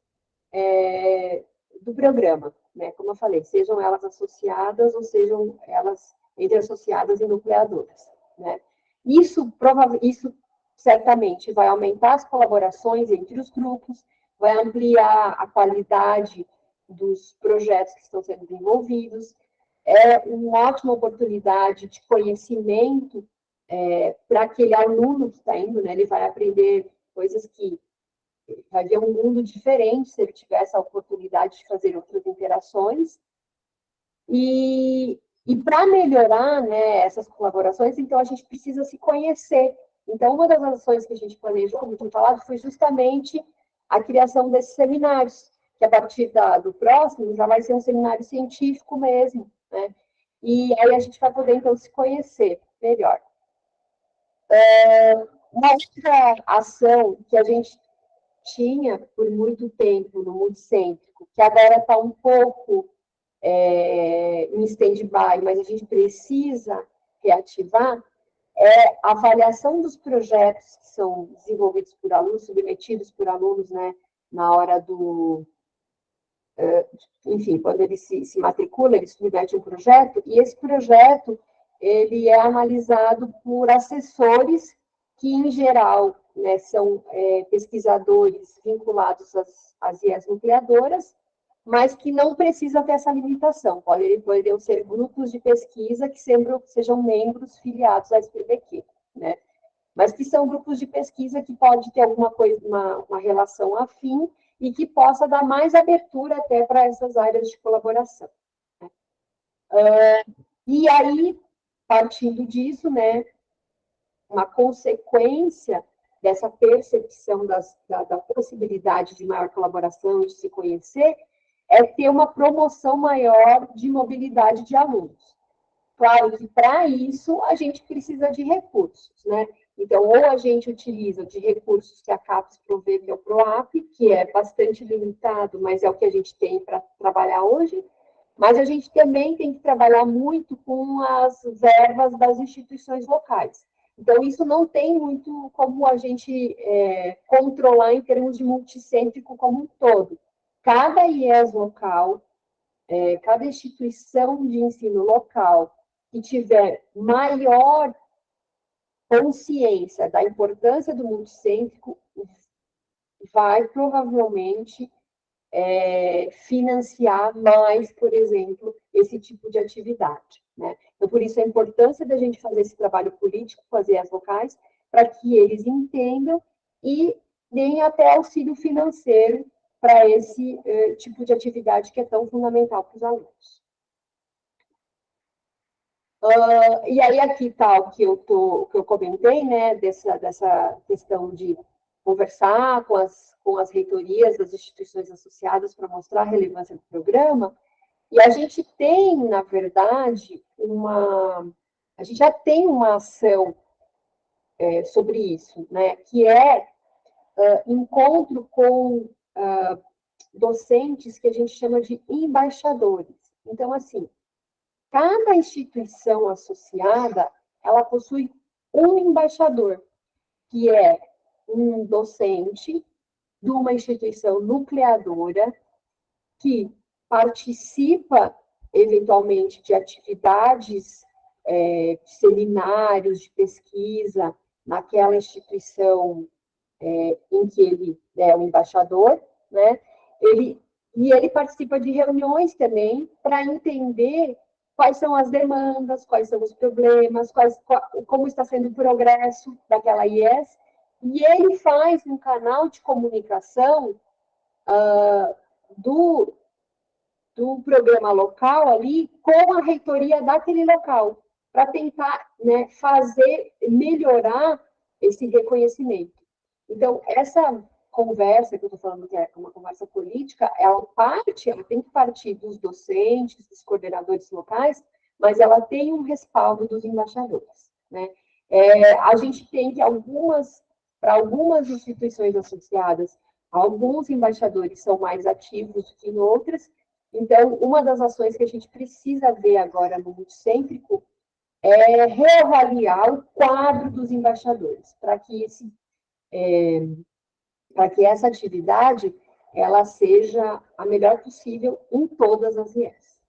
do programa, né? Como eu falei, sejam elas associadas ou sejam elas entre associadas e nucleadoras, né? Isso certamente vai aumentar as colaborações entre os grupos, vai ampliar a qualidade dos projetos que estão sendo desenvolvidos, é uma ótima oportunidade de conhecimento para aquele aluno que está indo, né? Ele vai aprender coisas que vai ver um mundo diferente se ele tiver essa oportunidade de fazer outras interações. E para melhorar, né, essas colaborações, então a gente precisa se conhecer. Então, uma das ações que a gente planejou, como eu falado, foi justamente a criação desses seminários, que a partir do próximo já vai ser um seminário científico mesmo, né? E aí a gente vai poder, então, se conhecer melhor. Uma outra ação que a gente tinha por muito tempo no Multicêntrico, que agora está um pouco em stand-by, mas a gente precisa reativar, é a avaliação dos projetos que são desenvolvidos por alunos, submetidos por alunos, né, na hora do... enfim, quando ele se matricula, ele submete um projeto, e esse projeto ele é analisado por assessores que, em geral, né, são pesquisadores vinculados às IES nucleadoras, mas que não precisa ter essa limitação. Poderiam ser grupos de pesquisa que sempre sejam membros filiados à SPBQ, né? Mas que são grupos de pesquisa que pode ter alguma coisa, uma relação afim e que possa dar mais abertura até para essas áreas de colaboração. E aí, partindo disso, né, uma consequência dessa percepção da possibilidade de maior colaboração, de se conhecer, é ter uma promoção maior de mobilidade de alunos. Claro que, para isso, a gente precisa de recursos, né? Então, ou a gente utiliza de recursos que a CAPES provê, que é o PROAP, que é bastante limitado, mas é o que a gente tem para trabalhar hoje, mas a gente também tem que trabalhar muito com as verbas das instituições locais. Então, isso não tem muito como a gente controlar em termos de multicêntrico como um todo. Cada IES local, cada instituição de ensino local que tiver maior consciência da importância do multicêntrico vai provavelmente financiar mais, por exemplo, esse tipo de atividade, né? Então, por isso a importância da gente fazer esse trabalho político com as IES locais, para que eles entendam e deem até auxílio financeiro para esse tipo de atividade que é tão fundamental para os alunos. E aí aqui está o que eu comentei, né, dessa questão de conversar com as reitorias das instituições associadas para mostrar a relevância do programa, e a gente tem, na verdade, a gente já tem uma ação sobre isso, né, que é encontro com docentes que a gente chama de embaixadores. Então, assim, cada instituição associada, ela possui um embaixador, que é um docente de uma instituição nucleadora que participa, eventualmente, de atividades, seminários de pesquisa naquela instituição em que ele é o embaixador, né? Ele participa de reuniões também para entender quais são as demandas, quais são os problemas, como está sendo o progresso daquela IES, e ele faz um canal de comunicação do programa local ali com a reitoria daquele local, para tentar, né, melhorar esse reconhecimento. Então, essa conversa que eu estou falando, que é uma conversa política, ela tem que partir dos docentes, dos coordenadores locais, mas ela tem um respaldo dos embaixadores, né? A gente tem que para algumas instituições associadas, alguns embaixadores são mais ativos que em outras. Então, uma das ações que a gente precisa ver agora no Multicêntrico é reavaliar o quadro dos embaixadores, para que essa atividade ela seja a melhor possível em todas as IES.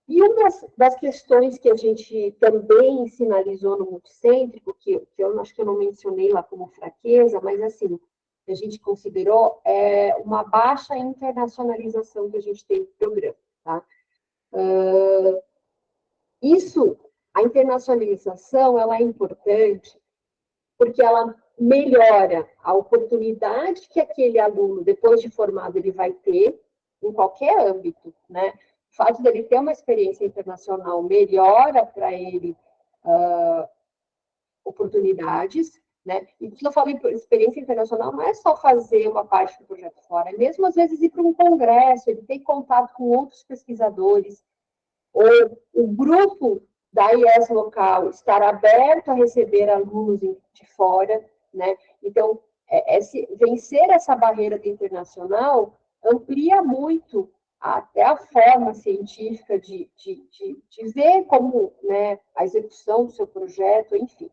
E uma das questões que a gente também sinalizou no Multicêntrico, que eu acho que eu não mencionei lá como fraqueza, mas assim, a gente considerou uma baixa internacionalização que a gente tem no programa. Tá? A internacionalização, ela é importante porque ela melhora a oportunidade que aquele aluno, depois de formado, ele vai ter em qualquer âmbito, né? O fato dele ter uma experiência internacional melhora para ele oportunidades, né? E quando eu falo em experiência internacional, não é só fazer uma parte do projeto fora, é mesmo às vezes ir para um congresso, ele ter contato com outros pesquisadores, ou o grupo da IES local estar aberto a receber alunos de fora, né? Então, vencer essa barreira do internacional amplia muito até a forma científica de ver como, né, a execução do seu projeto, enfim.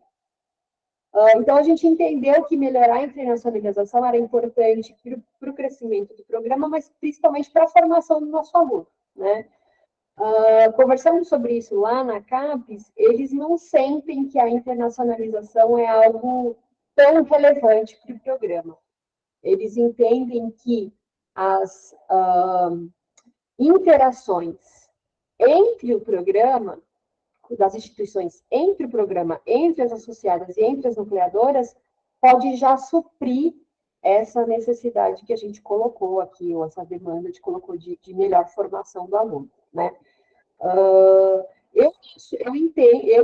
Então, a gente entendeu que melhorar a internacionalização era importante para o crescimento do programa, mas principalmente para a formação do nosso aluno, né? Conversando sobre isso lá na CAPES, eles não sentem que a internacionalização é algo tão relevante para o programa. Eles entendem que as interações entre o programa, das instituições entre o programa, entre as associadas e entre as nucleadoras, pode já suprir essa necessidade que a gente colocou aqui, ou essa demanda de melhor formação do aluno, né? Eu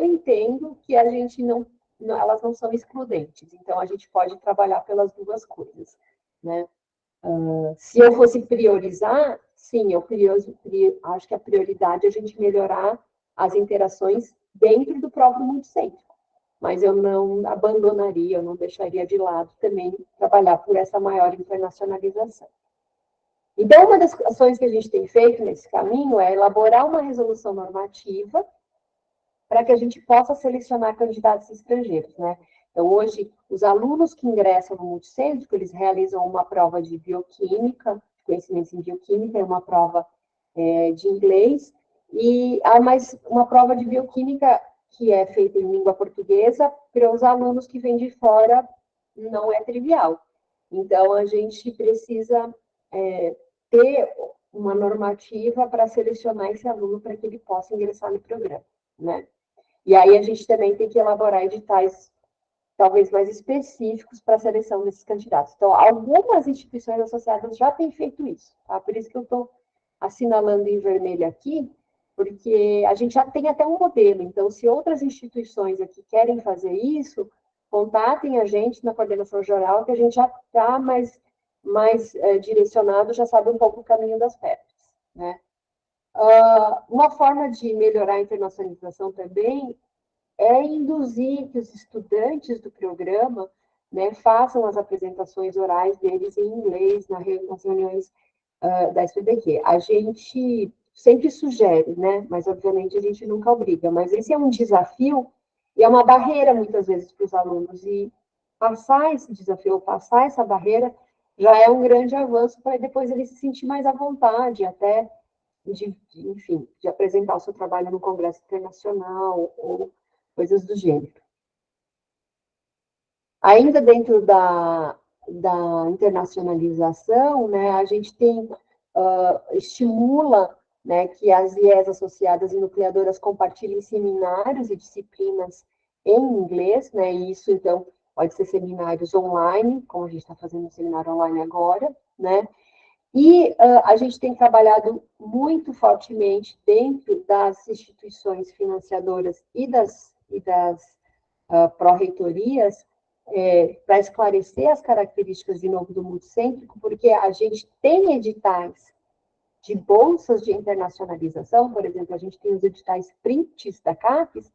entendo que a gente elas não são excludentes, então a gente pode trabalhar pelas duas coisas, né? Se eu fosse priorizar, sim, acho que a prioridade é a gente melhorar as interações dentro do próprio Multicêntrico, mas eu não abandonaria, eu não deixaria de lado também trabalhar por essa maior internacionalização. Então, uma das ações que a gente tem feito nesse caminho é elaborar uma resolução normativa para que a gente possa selecionar candidatos estrangeiros, né? Então, hoje, os alunos que ingressam no Multicêntrico, eles realizam uma prova de bioquímica, conhecimentos em bioquímica, é uma prova de inglês, e há mais uma prova de bioquímica que é feita em língua portuguesa, para os alunos que vêm de fora, não é trivial. Então, a gente precisa ter uma normativa para selecionar esse aluno para que ele possa ingressar no programa, né? E aí a gente também tem que elaborar editais talvez mais específicos para a seleção desses candidatos. Então, algumas instituições associadas já têm feito isso, tá? Por isso que eu estou assinalando em vermelho aqui, porque a gente já tem até um modelo. Então, se outras instituições aqui querem fazer isso, contatem a gente na coordenação geral, que a gente já está mais direcionado, já sabe um pouco o caminho das pedras, né? Uma forma de melhorar a internacionalização também é induzir que os estudantes do programa, né, façam as apresentações orais deles em inglês nas reuniões da SPDQ. A gente sempre sugere, né, mas obviamente a gente nunca obriga, mas esse é um desafio e é uma barreira muitas vezes para os alunos, e passar esse desafio, passar essa barreira, já é um grande avanço para depois ele se sentir mais à vontade, até enfim, de apresentar o seu trabalho no Congresso Internacional ou coisas do gênero. Ainda dentro da internacionalização, né, a gente estimula, né, que as IES associadas e nucleadoras compartilhem seminários e disciplinas em inglês, né, e isso, então, pode ser seminários online, como a gente está fazendo um seminário online agora, né, e a gente tem trabalhado muito fortemente dentro das instituições financiadoras e das pró-reitorias, para esclarecer as características, de novo, do Multicêntrico, porque a gente tem editais de bolsas de internacionalização, por exemplo, a gente tem os editais PRINTs da CAPES,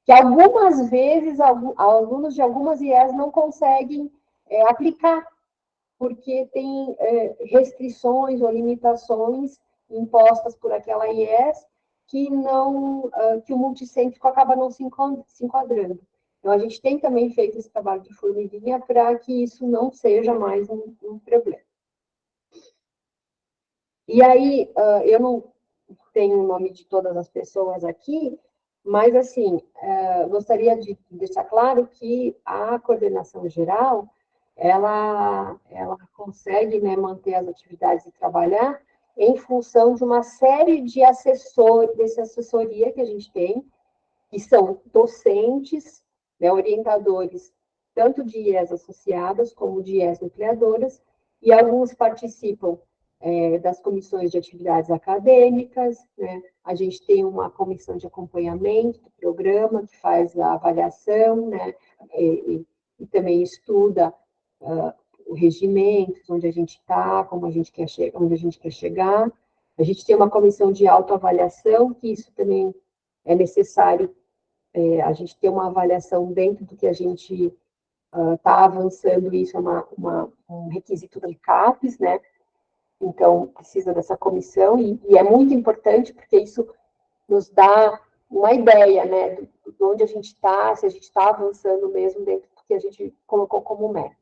que algumas vezes alunos de algumas IES não conseguem aplicar, porque tem restrições ou limitações impostas por aquela IES que que o multicêntrico acaba não se enquadrando. Então, a gente tem também feito esse trabalho de formiguinha para que isso não seja mais um problema. E aí, eu não tenho o nome de todas as pessoas aqui, mas, assim, gostaria de deixar claro que a coordenação geral, ela consegue, né, manter as atividades e trabalhar em função de uma série de assessoria que a gente tem, que são docentes, né, orientadores, tanto de IES associadas como de IES nucleadoras, e alguns participam das comissões de atividades acadêmicas, né? A gente tem uma comissão de acompanhamento do programa, que faz a avaliação, né? E também estuda o regimento, onde a gente está, como a gente quer onde a gente quer chegar. A gente tem uma comissão de autoavaliação, que isso também é necessário, a gente ter uma avaliação dentro do que a gente está avançando, isso é um requisito do CAPES, né? Então, precisa dessa comissão, e é muito importante, porque isso nos dá uma ideia, né, de onde a gente está, se a gente está avançando mesmo dentro do que a gente colocou como meta.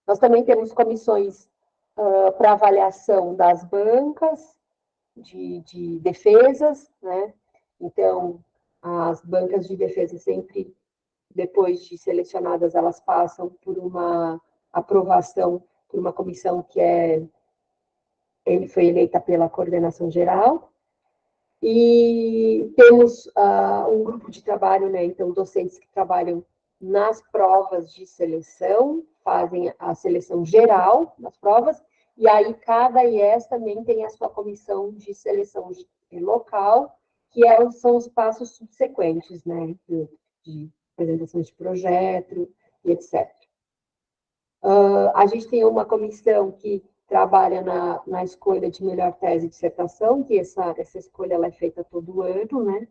Nós também temos comissões para avaliação das bancas de defesas, né? Então, as bancas de defesa sempre, depois de selecionadas, elas passam por uma aprovação por uma comissão que ele foi eleita pela coordenação geral, e temos um grupo de trabalho, né, então, docentes que trabalham nas provas de seleção, fazem a seleção geral das provas, e aí cada IES também tem a sua comissão de seleção local, que são os passos subsequentes, né, de apresentação de projeto e etc. A gente tem uma comissão que trabalha na escolha de melhor tese e dissertação, que essa escolha ela é feita todo ano, né?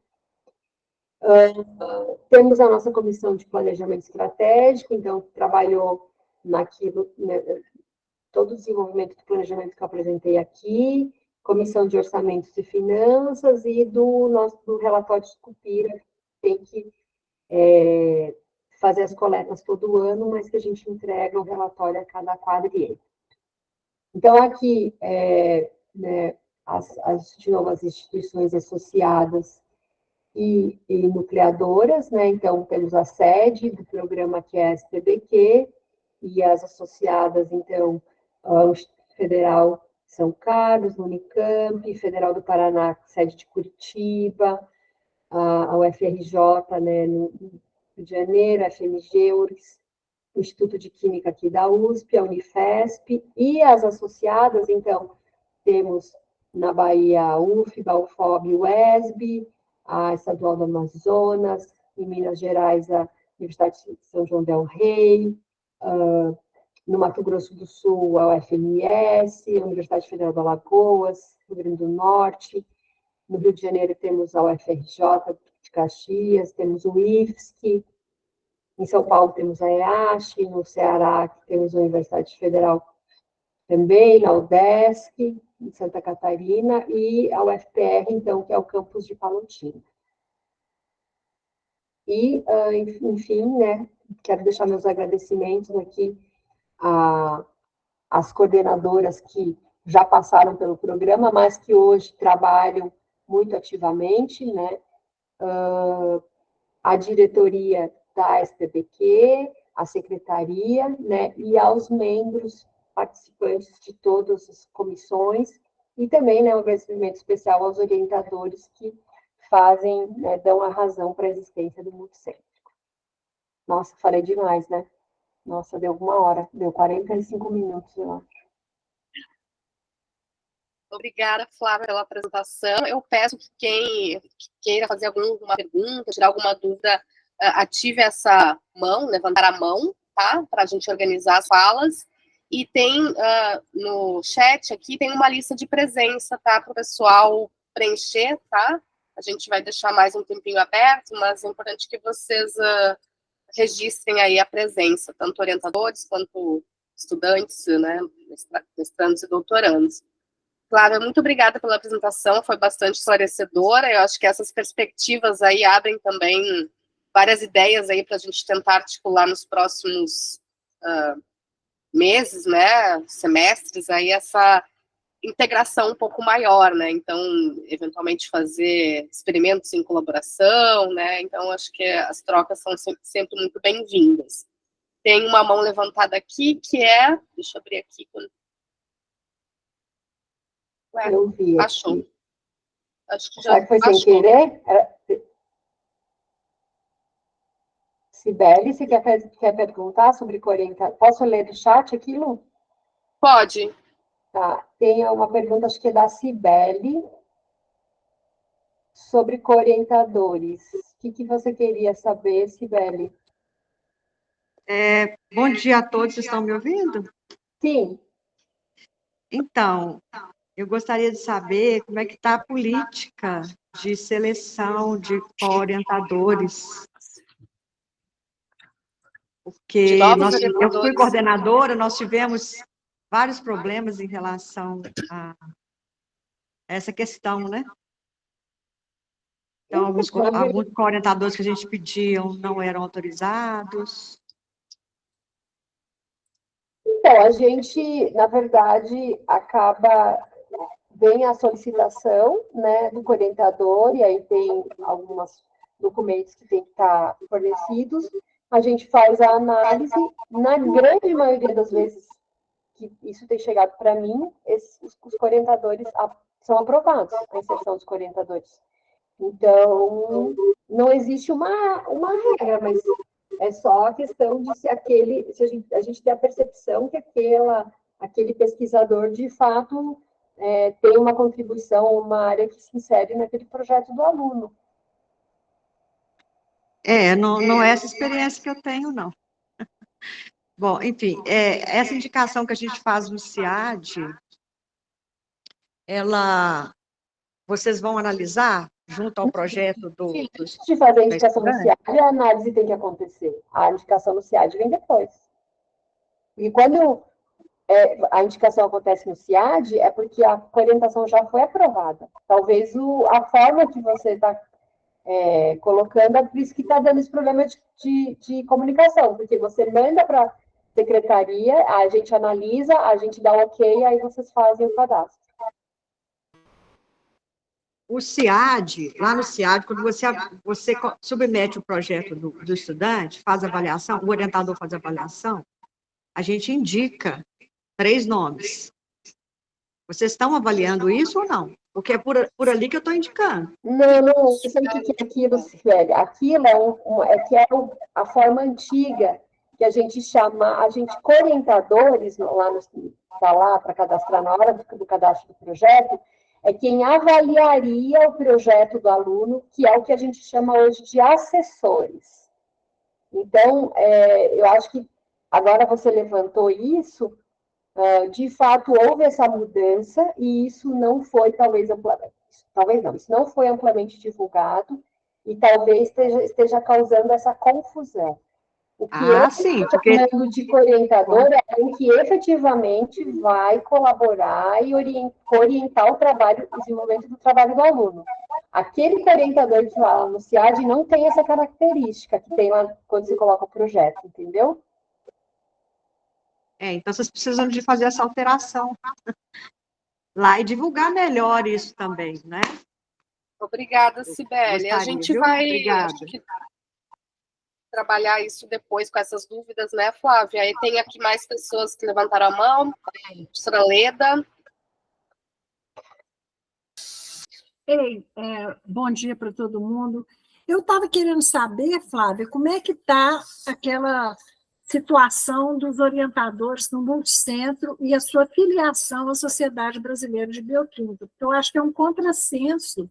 Temos a nossa comissão de planejamento estratégico, então, trabalhou naquilo, né, todo o desenvolvimento do planejamento que eu apresentei aqui, comissão de orçamentos e finanças, e do relatório de Scupira, que tem que fazer as coletas todo ano, mas que a gente entrega o relatório a cada quadriênio. Então, aqui, né, de novo, as instituições associadas e nucleadoras, né? Então, temos a sede do programa, que é a SPBQ, e as associadas, então, o Instituto Federal São Carlos, Unicamp, Federal do Paraná, sede de Curitiba, a UFRJ, né, no Rio de Janeiro, a FMG, o Instituto de Química aqui da USP, a Unifesp, e as associadas, então, temos na Bahia a UFBA, a UFOB, o UESB, a Estadual do Amazonas, em Minas Gerais, a Universidade de São João del Rei, no Mato Grosso do Sul, a UFMS, a Universidade Federal de Alagoas, Rio Grande do Norte, no Rio de Janeiro temos a UFRJ de Caxias, temos o IFSC, em São Paulo temos a EASH, no Ceará temos a Universidade Federal também, a UDESC, em Santa Catarina, e a UFPR, então, que é o campus de Palotina. E, enfim, né, quero deixar meus agradecimentos aqui às coordenadoras que já passaram pelo programa, mas que hoje trabalham muito ativamente, né, a diretoria da SPBQ, a secretaria, né, e aos membros participantes de todas as comissões, e também, né, um agradecimento especial aos orientadores que fazem, né, dão a razão para a existência do multicêntrico. Nossa, falei demais, né? Nossa, deu 1 hora, deu 45 minutos, eu acho. Obrigada, Flávia, pela apresentação. Eu peço que quem queira fazer alguma pergunta, tirar alguma dúvida, ative essa mão, levantar a mão, tá? Para a gente organizar as falas. E tem no chat aqui, tem uma lista de presença, tá? Para o pessoal preencher, tá? a gente vai deixar mais um tempinho aberto, mas é importante que vocês registrem aí a presença, tanto orientadores quanto estudantes, né, mestrandos e doutorandos. Flávia, muito obrigada pela apresentação, foi bastante esclarecedora. Eu acho que essas perspectivas aí abrem também várias ideias aí para a gente tentar articular nos próximos meses, né, semestres, aí essa integração um pouco maior, né? Então, eventualmente fazer experimentos em colaboração, né? Então, acho que as trocas são sempre muito bem-vindas. Tem uma mão levantada aqui, que é... Deixa eu abrir aqui. Ué, eu vi achou. aqui. Acho que já Será que foi achou. sem querer? Cibele, você quer perguntar sobre orientação? Posso ler do chat aquilo? Pode. Tá. Tem uma pergunta, acho que é da Cibele, sobre coorientadores. O que você queria saber, Cibele? Bom dia a todos, vocês estão me ouvindo? Sim. Então, eu gostaria de saber como é que está a política de seleção de orientadores. Porque eu fui coordenadora, nós tivemos vários problemas em relação a essa questão, né? Então, alguns orientadores que a gente pediam não eram autorizados. Então, a gente, na verdade, vem a solicitação, né, do orientador, e aí tem alguns documentos que têm que estar fornecidos, a gente faz a análise, na grande maioria das vezes que isso tem chegado para mim, os orientadores são aprovados, a inserção dos orientadores. Então, não existe uma regra, mas é só a questão de se a gente tem a percepção que aquele pesquisador, de fato, tem uma contribuição, uma área que se insere naquele projeto do aluno. Não é essa experiência que eu tenho, não. Bom, enfim, essa indicação que a gente faz no CIAD, vocês vão analisar junto ao projeto do... Sim, antes de fazer a indicação no CIAD, a análise tem que acontecer. A indicação no CIAD vem depois. E quando a indicação acontece no CIAD, é porque a orientação já foi aprovada. Talvez a forma que você está colocando, é por isso que está dando esse problema de comunicação, porque você manda para a secretaria, a gente analisa, a gente dá ok, aí vocês fazem o cadastro. O CIAD, lá no CIAD, quando você submete o projeto do estudante, faz a avaliação, o orientador faz a avaliação, a gente indica 3 nomes. Vocês estão avaliando isso ou não? Porque é por ali que eu estou indicando. Não sei o que é aquilo, Cibele. Aquilo é a forma antiga que a gente co-orientadores, lá para cadastrar na hora do cadastro do projeto, é quem avaliaria o projeto do aluno, que é o que a gente chama hoje de assessores. Então, eu acho que agora você levantou isso, de fato houve essa mudança, e isso não foi, isso não foi amplamente divulgado, e talvez esteja causando essa confusão. O que sim, porque de orientador é alguém que efetivamente vai colaborar e orientar o desenvolvimento do trabalho do aluno. Aquele orientador que lá no CIAD não tem essa característica que tem lá quando se coloca o projeto, entendeu? Então vocês precisam de fazer essa alteração lá e divulgar melhor isso também, né? Obrigada, Cibele. A gente vai trabalhar isso depois com essas dúvidas, né, Flávia? Aí tem aqui mais pessoas que levantaram a mão. Professora Leda. Bom dia para todo mundo. Eu estava querendo saber, Flávia, como é que está aquela situação dos orientadores no Multicentro e a sua filiação à Sociedade Brasileira de Bioquímica. Porque eu acho que é um contrassenso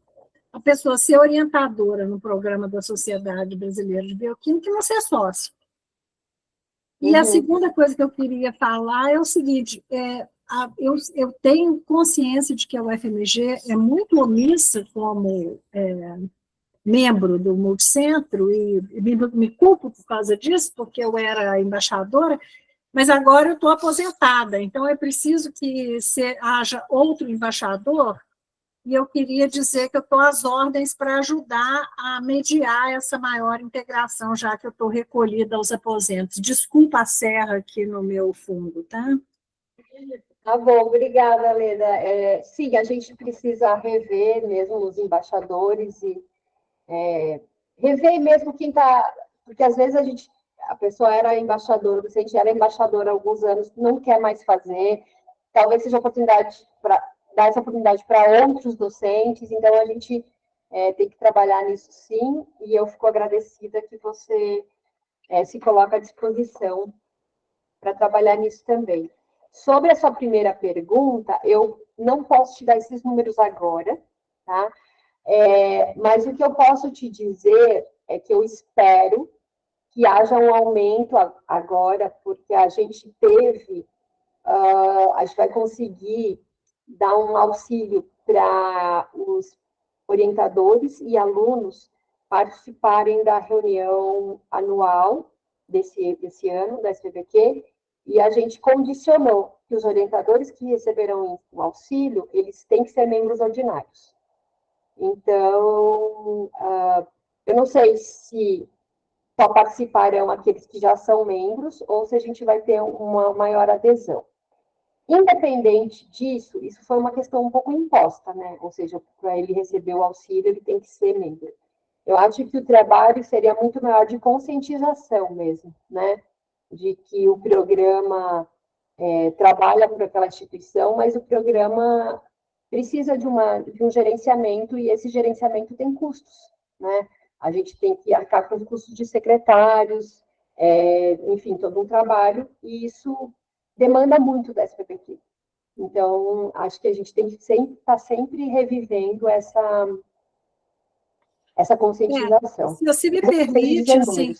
a pessoa ser orientadora no programa da Sociedade Brasileira de Bioquímica e não ser sócio. E a segunda coisa que eu queria falar é o seguinte, eu tenho consciência de que a UFMG é muito omissa como membro do Multicentro, e me culpo por causa disso, porque eu era embaixadora, mas agora eu estou aposentada, então é preciso que haja outro embaixador, e eu queria dizer que eu estou às ordens para ajudar a mediar essa maior integração, já que eu estou recolhida aos aposentos. Desculpa a serra aqui no meu fundo, tá? Tá bom, obrigada, Leda. Sim, a gente precisa rever mesmo os embaixadores e rever mesmo quem está... Porque às vezes a pessoa era embaixadora, você era embaixadora há alguns anos, não quer mais fazer, talvez seja oportunidade para dar essa oportunidade para outros docentes, então a gente tem que trabalhar nisso sim, e eu fico agradecida que você se coloca à disposição para trabalhar nisso também. Sobre a sua primeira pergunta, eu não posso te dar esses números agora, tá? Mas o que eu posso te dizer é que eu espero que haja um aumento agora, porque a gente a gente vai conseguir dar um auxílio para os orientadores e alunos participarem da reunião anual desse ano, da SPPQ, e a gente condicionou que os orientadores que receberão o auxílio, eles têm que ser membros ordinários. Então, eu não sei se só participarão aqueles que já são membros ou se a gente vai ter uma maior adesão. Independente disso, isso foi uma questão um pouco imposta, né? Ou seja, para ele receber o auxílio, ele tem que ser membro. Eu acho que o trabalho seria muito maior de conscientização mesmo, né? De que o programa trabalha por aquela instituição, mas o programa precisa de um gerenciamento, e esse gerenciamento tem custos, né? A gente tem que arcar com os custos de secretários, enfim, todo um trabalho, e isso demanda muito da SPPQ. Então, acho que a gente tem que estar sempre revivendo essa conscientização. Se você me permite, assim,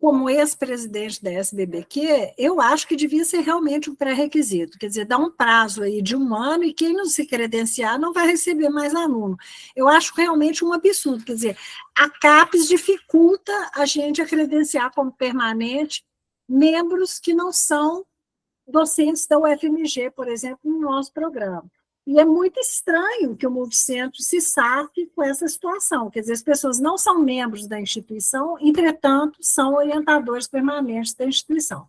como ex-presidente da SBBQ, eu acho que devia ser realmente um pré-requisito, quer dizer, dar um prazo aí de 1 ano e quem não se credenciar não vai receber mais aluno. Eu acho realmente um absurdo, quer dizer, a CAPES dificulta a gente a credenciar como permanente membros que não são docentes da UFMG, por exemplo, no nosso programa. E é muito estranho que o Multicentro se saque com essa situação, quer dizer, as pessoas não são membros da instituição, entretanto, são orientadores permanentes da instituição.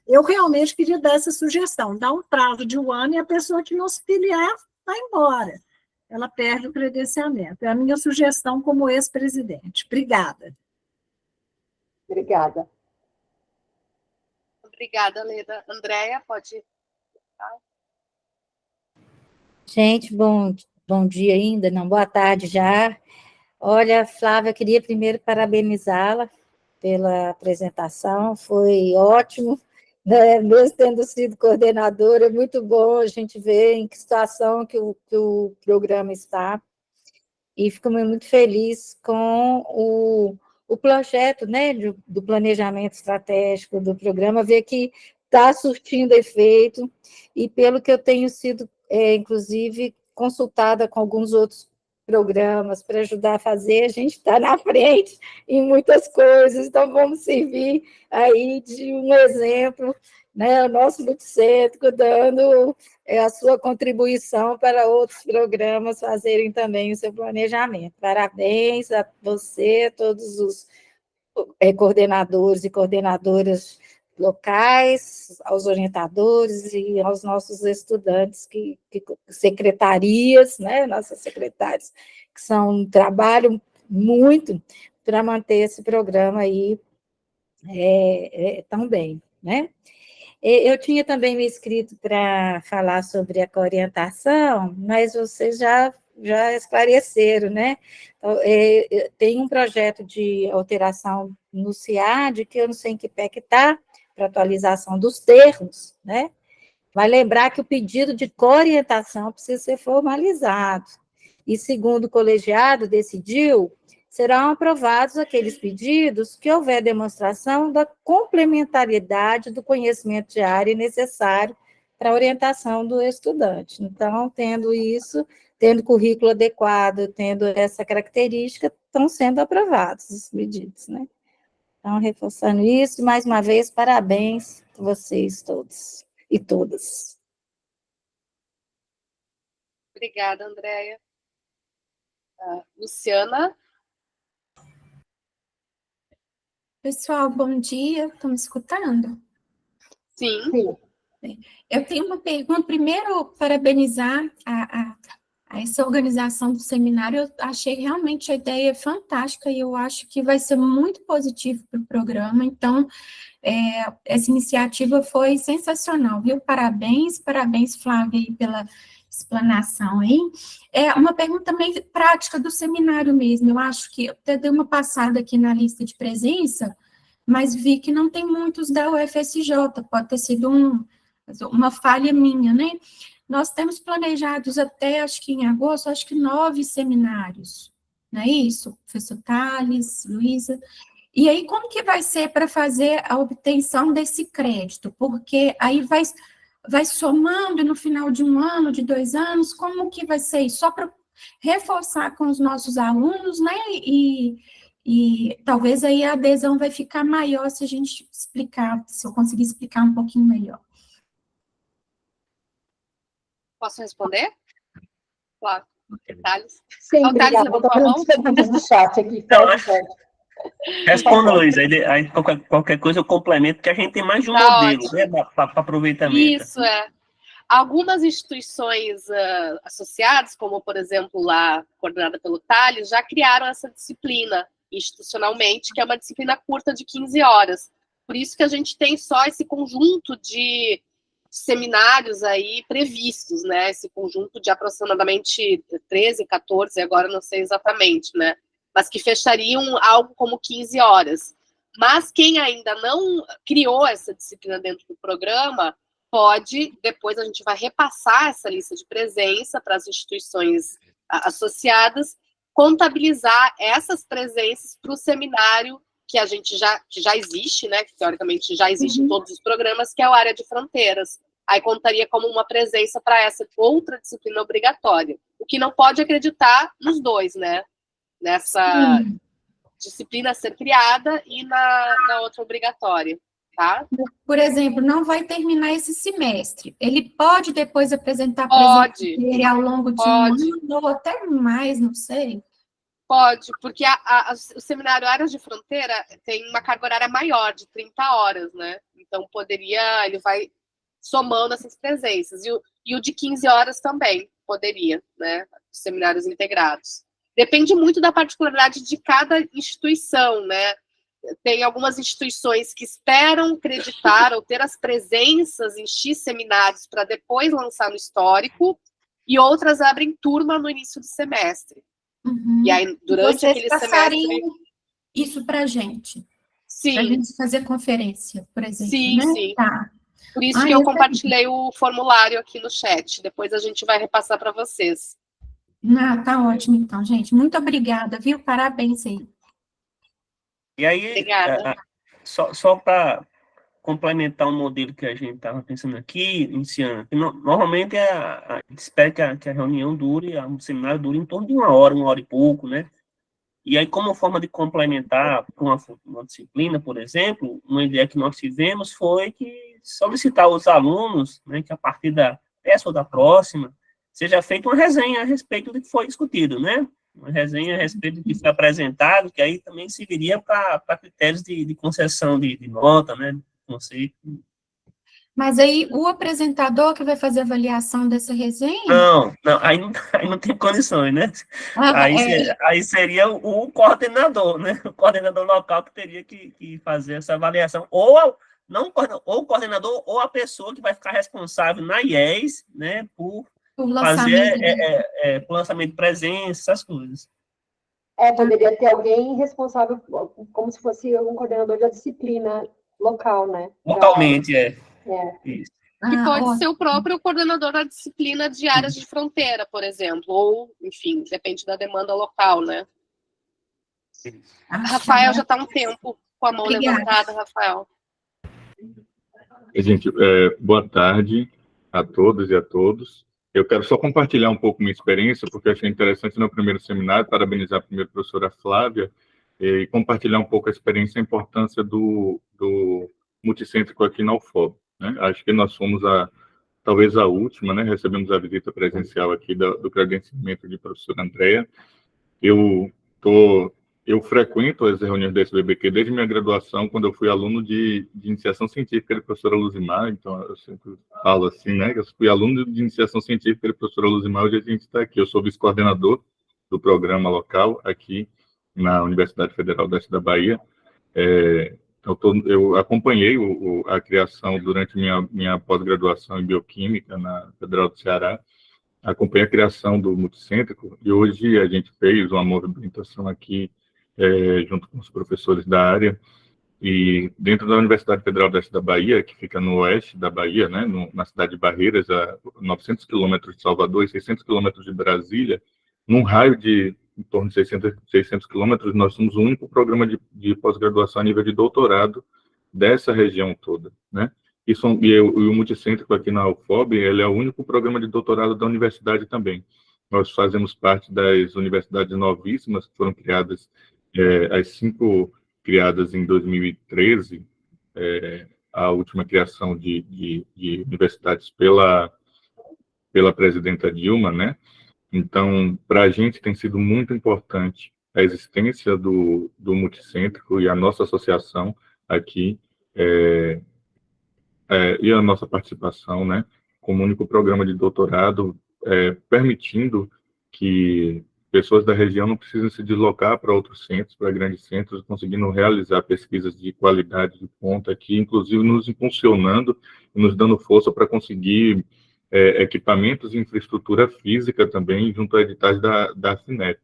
Eu realmente queria dar essa sugestão, dar um prazo de 1 ano e a pessoa que não se filiar vai embora. Ela perde o credenciamento. É a minha sugestão como ex-presidente. Obrigada. Obrigada. Obrigada, Leda. Andréia, pode... Gente, bom dia ainda, não, boa tarde já. Olha, Flávia, eu queria primeiro parabenizá-la pela apresentação, foi ótimo, né? Mesmo tendo sido coordenadora, é muito bom a gente ver em que situação que o programa está, e fico muito feliz com o projeto, né, do planejamento estratégico do programa, ver que está surtindo efeito, e pelo que eu tenho sido inclusive, consultada com alguns outros programas para ajudar a fazer, a gente está na frente em muitas coisas, então vamos servir aí de um exemplo, né, o nosso Multicentro, dando a sua contribuição para outros programas fazerem também o seu planejamento. Parabéns a você, a todos os coordenadores e coordenadoras locais, aos orientadores e aos nossos estudantes, secretarias, né, nossas secretárias, que trabalham muito para manter esse programa aí tão bem, né? Eu tinha também me inscrito para falar sobre a orientação, mas vocês já esclareceram, né? Então, tem um projeto de alteração no CIAD, que eu não sei em que pé que está, para atualização dos termos, né? Vai lembrar que o pedido de coorientação precisa ser formalizado. E, segundo o colegiado decidiu, serão aprovados aqueles pedidos que houver demonstração da complementariedade do conhecimento de área necessário para a orientação do estudante. Então, tendo isso, tendo currículo adequado, tendo essa característica, estão sendo aprovados os pedidos, né? Então, reforçando isso, mais uma vez, parabéns a vocês todos e todas. Obrigada, Andréia. Luciana? Pessoal, bom dia. Estão me escutando? Sim. Sim. Eu tenho uma pergunta. Primeiro, parabenizar a essa organização do seminário. Eu achei realmente a ideia fantástica e eu acho que vai ser muito positivo para o programa. Então, essa iniciativa foi sensacional, viu? Parabéns, Flávia, aí pela explanação aí. É uma pergunta meio prática do seminário mesmo. Eu acho que eu até dei uma passada aqui na lista de presença, mas vi que não tem muitos da UFSJ, pode ter sido uma falha minha, né? Nós temos planejados até, acho que em agosto, acho que 9 seminários, não é isso? Professor Thales, Luísa. E aí, como que vai ser para fazer a obtenção desse crédito? Porque aí vai somando no final de 1 ano, de 2 anos, como que vai ser isso? Só para reforçar com os nossos alunos, né? E talvez aí a adesão vai ficar maior se a gente explicar, se eu conseguir explicar um pouquinho melhor. Posso responder? Claro. Detalhes. Sim, O Thales obrigada. levantou a mão? Estou perguntas do chat aqui. Pode. Responda, Luiz. Aí qualquer coisa eu complemento, que a gente tem mais de um Tá modelo, ótimo. né, para aproveitamento. Isso, Algumas instituições associadas, como, por exemplo, lá, coordenada pelo Thales, já criaram essa disciplina institucionalmente, que é uma disciplina curta de 15 horas. Por isso que a gente tem só esse conjunto de seminários aí previstos, né? Esse conjunto de aproximadamente 13, 14, agora não sei exatamente, né? Mas que fechariam algo como 15 horas. Mas quem ainda não criou essa disciplina dentro do programa, pode, depois a gente vai repassar essa lista de presença para as instituições associadas, contabilizar essas presenças para o seminário que a gente que já existe, né, que teoricamente já existe em todos os programas, que é a área de fronteiras. Aí contaria como uma presença para essa outra disciplina obrigatória. O que não pode acreditar nos dois, né? Nessa disciplina a ser criada e na outra obrigatória. Tá? Por exemplo, não vai terminar esse semestre. Ele pode depois apresentar a presença dele ao longo de 1 ano ou até mais, não sei. Pode, porque o seminário Áreas de Fronteira tem uma carga horária maior, de 30 horas, né? Então, ele vai somando essas presenças. E o de 15 horas também poderia, né? Os seminários integrados. Depende muito da particularidade de cada instituição, né? Tem algumas instituições que esperam acreditar ou ter as presenças em X seminários para depois lançar no histórico, e outras abrem turma no início do semestre. E aí, durante aquele semestre... isso para a gente? Sim. Para a gente fazer conferência, por exemplo, sim, né? Sim. Tá. Por isso que eu compartilhei o formulário aqui no chat. Depois a gente vai repassar para vocês. Tá ótimo, então, gente. Muito obrigada, viu? Parabéns aí. E aí, só para complementar um modelo que a gente estava pensando aqui, iniciando, normalmente a gente espera que a reunião dure, o seminário dure em torno de 1 hora e pouco, né? E aí, como forma de complementar para uma disciplina, por exemplo, uma ideia que nós tivemos foi que solicitar aos alunos, né, que a partir dessa ou da próxima, seja feita uma resenha a respeito do que foi discutido, né? Uma resenha a respeito do que foi apresentado, que aí também serviria para critérios de concessão de nota, né? Conceito. Mas aí o apresentador que vai fazer a avaliação dessa resenha? Não, aí não tem condições, né? Aí seria o coordenador, né? O coordenador local que teria que fazer essa avaliação. Ou o coordenador ou a pessoa que vai ficar responsável na IES, né? Por fazer lançamento de presença, essas coisas. Poderia ter alguém responsável, como se fosse um coordenador da disciplina local, né? Localmente, Isso. Que pode ser o próprio coordenador da disciplina de áreas de fronteira, por exemplo. Ou, enfim, depende da demanda local, né? Rafael já está há um tempo com a mão levantada, Rafael. Gente, boa tarde. a todos e a todos. Eu quero só compartilhar um pouco minha experiência, porque achei interessante no primeiro seminário, parabenizar primeiro a professora Flávia, e compartilhar um pouco a experiência e a importância do multicêntrico aqui na UFOB, né? Acho que nós fomos talvez a última, né? Recebemos a visita presencial aqui do credenciamento de professora Andréa. Eu frequento as reuniões da SBBQ desde minha graduação, quando eu fui aluno de iniciação científica da professora Luzimar, então eu sempre falo assim, né, que eu fui aluno de iniciação científica da professora Luzimar, hoje a gente está aqui, eu sou vice-coordenador do programa local aqui na Universidade Federal do Oeste da Bahia. Eu acompanhei a criação durante minha pós-graduação em Bioquímica na Federal do Ceará, acompanhei a criação do multicêntrico, e hoje a gente fez uma movimentação aqui junto com os professores da área, e dentro da Universidade Federal do Oeste da Bahia, que fica no oeste da Bahia, né, na cidade de Barreiras, a 900 quilômetros de Salvador e 600 quilômetros de Brasília, num raio de em torno de 600 quilômetros, nós somos o único programa de pós-graduação a nível de doutorado dessa região toda, né? E o multicêntrico aqui na UFOB, ele é o único programa de doutorado da universidade também. Nós fazemos parte das universidades novíssimas, que foram criadas, as 5 criadas em 2013, a última criação de universidades pela presidenta Dilma, né? Então, para a gente tem sido muito importante a existência do multicêntrico e a nossa associação aqui, e a nossa participação, né, como único programa de doutorado, permitindo que pessoas da região não precisem se deslocar para outros centros, para grandes centros, conseguindo realizar pesquisas de qualidade de ponta aqui, inclusive nos impulsionando e nos dando força para conseguir equipamentos e infraestrutura física também, junto a editais da FINEP,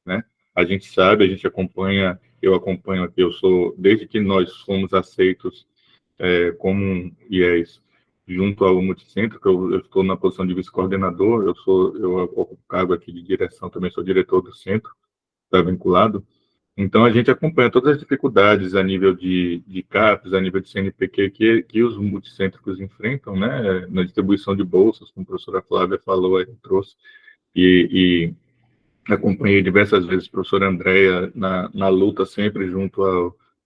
né? A gente sabe, a gente acompanha, eu acompanho aqui, desde que nós fomos aceitos como um IES junto ao multicêntrico, eu estou na posição de vice-coordenador, eu ocupo cargo aqui de direção, também sou diretor do centro, está vinculado. Então, a gente acompanha todas as dificuldades a nível de CAPES, a nível de CNPq, que os multicêntricos enfrentam, né, na distribuição de bolsas, como a professora Flávia falou, aí trouxe, e acompanhei diversas vezes a professora Andréa na luta sempre junto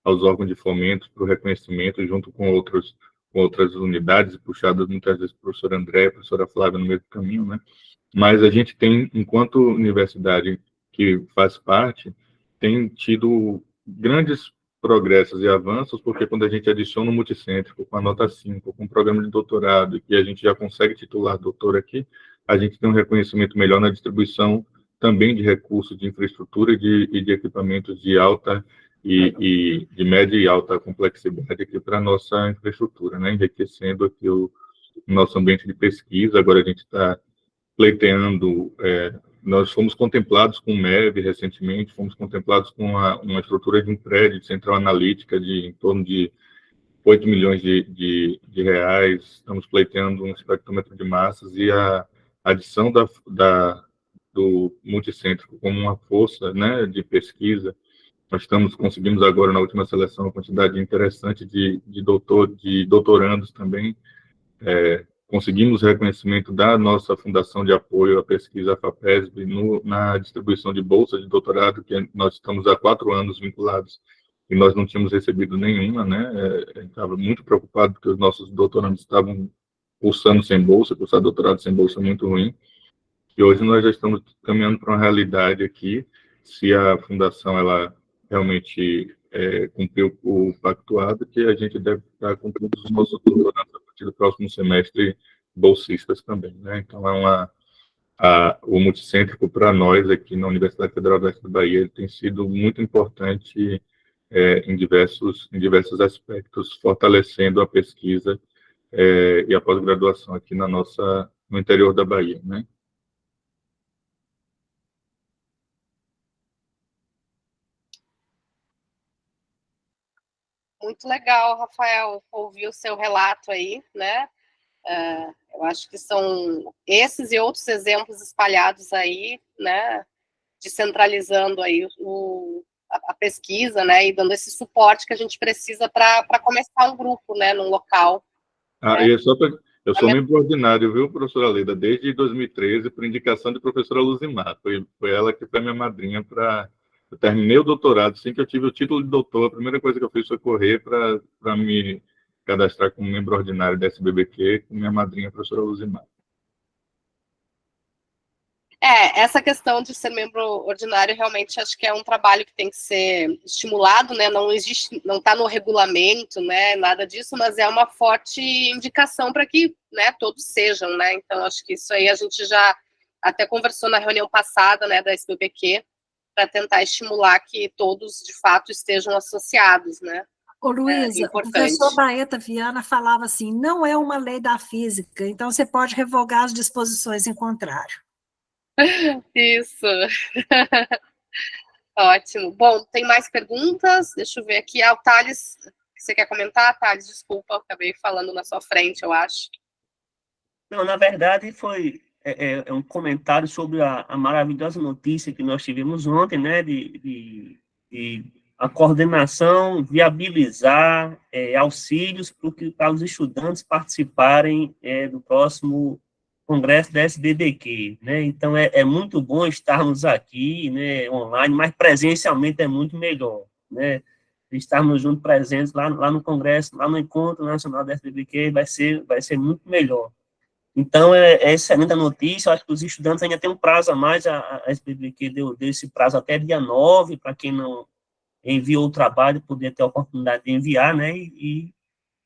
aos órgãos de fomento para o reconhecimento, junto com outras unidades, puxadas muitas vezes por professora Andréa, professora Flávia no mesmo caminho, né? Mas a gente tem, enquanto universidade que faz parte, tem tido grandes progressos e avanços, porque quando a gente adiciona o multicêntrico com a nota 5, com o programa de doutorado, e a gente já consegue titular doutor aqui, a gente tem um reconhecimento melhor na distribuição também de recursos de infraestrutura e de equipamentos de alta e de média e alta complexidade aqui para a nossa infraestrutura, né? Enriquecendo aqui o nosso ambiente de pesquisa. Agora a gente está pleiteando, nós fomos contemplados com o MEV recentemente, fomos contemplados com uma estrutura de um prédio de central analítica de em torno de 8 milhões de reais, estamos pleiteando um espectrômetro de massas e a adição do multicêntrico como uma força, né, de pesquisa. Nós conseguimos agora, na última seleção, uma quantidade interessante de doutorandos também. Conseguimos reconhecimento da nossa Fundação de Apoio à Pesquisa, a FAPESB, na distribuição de bolsas de doutorado, que nós estamos há 4 anos vinculados, e nós não tínhamos recebido nenhuma, né? A gente estava muito preocupado, porque os nossos doutorandos estavam cursando sem bolsa, cursar doutorado sem bolsa é muito ruim, e hoje nós já estamos caminhando para uma realidade aqui, se a Fundação, ela realmente cumpriu o pactuado, que a gente deve estar cumprindo os nossos doutorandos a partir do próximo semestre, bolsistas também, né? Então, o multicêntrico para nós aqui na Universidade Federal do Oeste da Bahia, ele tem sido muito importante em diversos aspectos, fortalecendo a pesquisa e a pós-graduação aqui no interior da Bahia, né? Muito legal, Rafael, ouvir o seu relato aí, né? Eu acho que são esses e outros exemplos espalhados aí, né? Descentralizando aí a pesquisa, né? E dando esse suporte que a gente precisa para começar um grupo, né? Num local. Né? Eu sou membro ordinário, viu, professora Leda, desde 2013, por indicação de professora Luzimar. Foi ela que foi minha madrinha para... Eu terminei o doutorado, assim que eu tive o título de doutor, a primeira coisa que eu fiz foi correr para me cadastrar como membro ordinário da SBBQ, com minha madrinha, a professora Luzimar. Essa questão de ser membro ordinário, realmente, acho que é um trabalho que tem que ser estimulado, né, não existe, não está no regulamento, né, nada disso, mas é uma forte indicação para que, né, todos sejam, né, então acho que isso aí a gente já até conversou na reunião passada, né, da SBPQ, para tentar estimular que todos, de fato, estejam associados, né. Ô, Luísa, o professor Baeta Viana falava assim, não é uma lei da física, então você pode revogar as disposições em contrário. Isso. Ótimo. Bom, tem mais perguntas? Deixa eu ver aqui. O Thales, você quer comentar, Thales? Desculpa, eu acabei falando na sua frente, eu acho. Não, na verdade, foi um comentário sobre a maravilhosa notícia que nós tivemos ontem, né, de a coordenação viabilizar auxílios para os estudantes participarem do próximo congresso da SBBQ, né? Então, é muito bom estarmos aqui, né, online, mas presencialmente é muito melhor, né? Estarmos juntos, presentes lá no congresso, lá no Encontro Nacional da SBBQ, vai ser muito melhor. Então, é excelente a notícia, eu acho que os estudantes ainda têm um prazo a mais, a SBBQ deu esse prazo até dia 9, para quem não enviou o trabalho, poder ter a oportunidade de enviar, né, e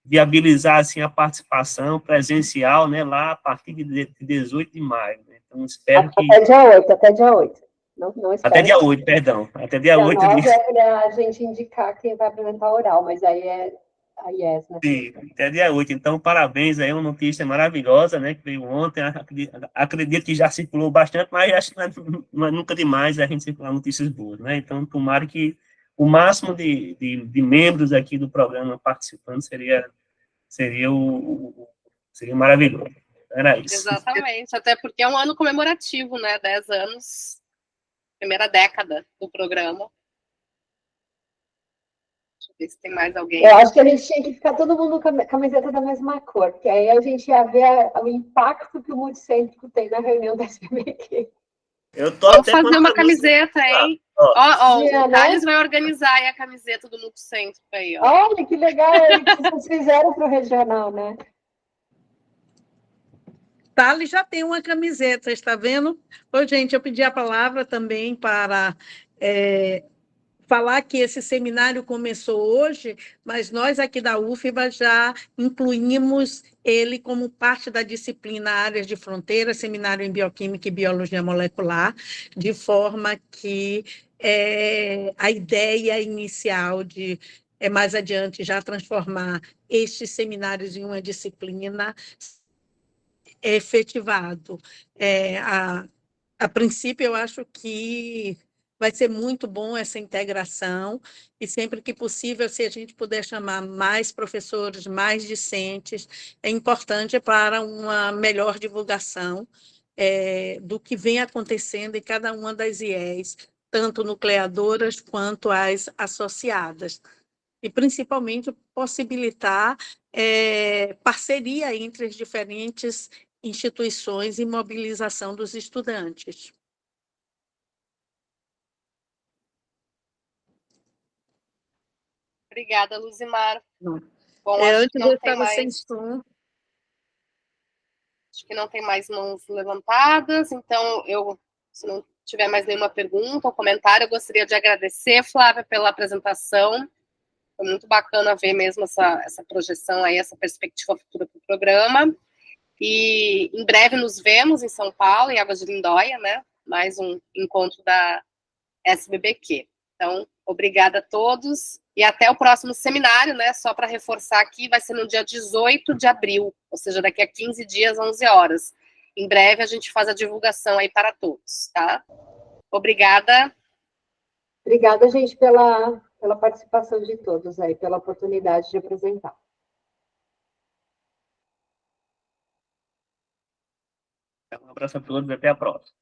viabilizar, assim, a participação presencial, né, lá a partir de 18 de maio. Né? Então, espero que... Até dia 8, até dia 8. Não até dia 8, perdão. Até dia 8. 9 é para a gente indicar quem vai apresentar oral, mas aí é a IES, né? Sim, até dia 8. Então, parabéns aí, uma notícia maravilhosa, né, que veio ontem. Acredito que já circulou bastante, mas acho que não é nunca demais a gente circular notícias boas, né? Então, tomara que o máximo de membros aqui do programa participando seria maravilhoso. Era isso. Exatamente, até porque é um ano comemorativo, né? 10 anos, primeira década do programa. Deixa eu ver se tem mais alguém. Eu acho que a gente tinha que ficar todo mundo com a camiseta da mesma cor, porque aí a gente ia ver o impacto que o multicêntrico tem na reunião da SBQ. Vou fazer uma camiseta, hein? O Thales vai organizar aí a camiseta do multicêntrico aí, ó. Olha, que legal que vocês fizeram para o regional, né? Thales já tem uma camiseta, está vendo? Ô, gente, eu pedi a palavra também para falar que esse seminário começou hoje, mas nós aqui da UFBA já incluímos ele como parte da disciplina Áreas de Fronteira, Seminário em Bioquímica e Biologia Molecular, de forma que a ideia inicial de, mais adiante, já transformar estes seminários em uma disciplina é efetivado. A princípio, eu acho que vai ser muito bom essa integração, e sempre que possível, se a gente puder chamar mais professores, mais discentes, é importante para uma melhor divulgação do que vem acontecendo em cada uma das IEs, tanto nucleadoras quanto as associadas. E, principalmente, possibilitar parceria entre as diferentes instituições e mobilização dos estudantes. Obrigada, Luzimar. Bom, antes eu estava sem som. Acho que não tem mais mãos levantadas, então, se não tiver mais nenhuma pergunta ou comentário, eu gostaria de agradecer, Flávia, pela apresentação. Foi muito bacana ver mesmo essa projeção aí, essa perspectiva futura para o programa. E em breve nos vemos em São Paulo, em Águas de Lindóia, né? Mais um encontro da SBBQ. Então, obrigada a todos e até o próximo seminário, né? Só para reforçar aqui, vai ser no dia 18 de abril, ou seja, daqui a 15 dias, 11 horas. Em breve a gente faz a divulgação aí para todos, tá? Obrigada. Obrigada, gente, pela participação de todos aí, pela oportunidade de apresentar. Um abraço a todos e até a próxima.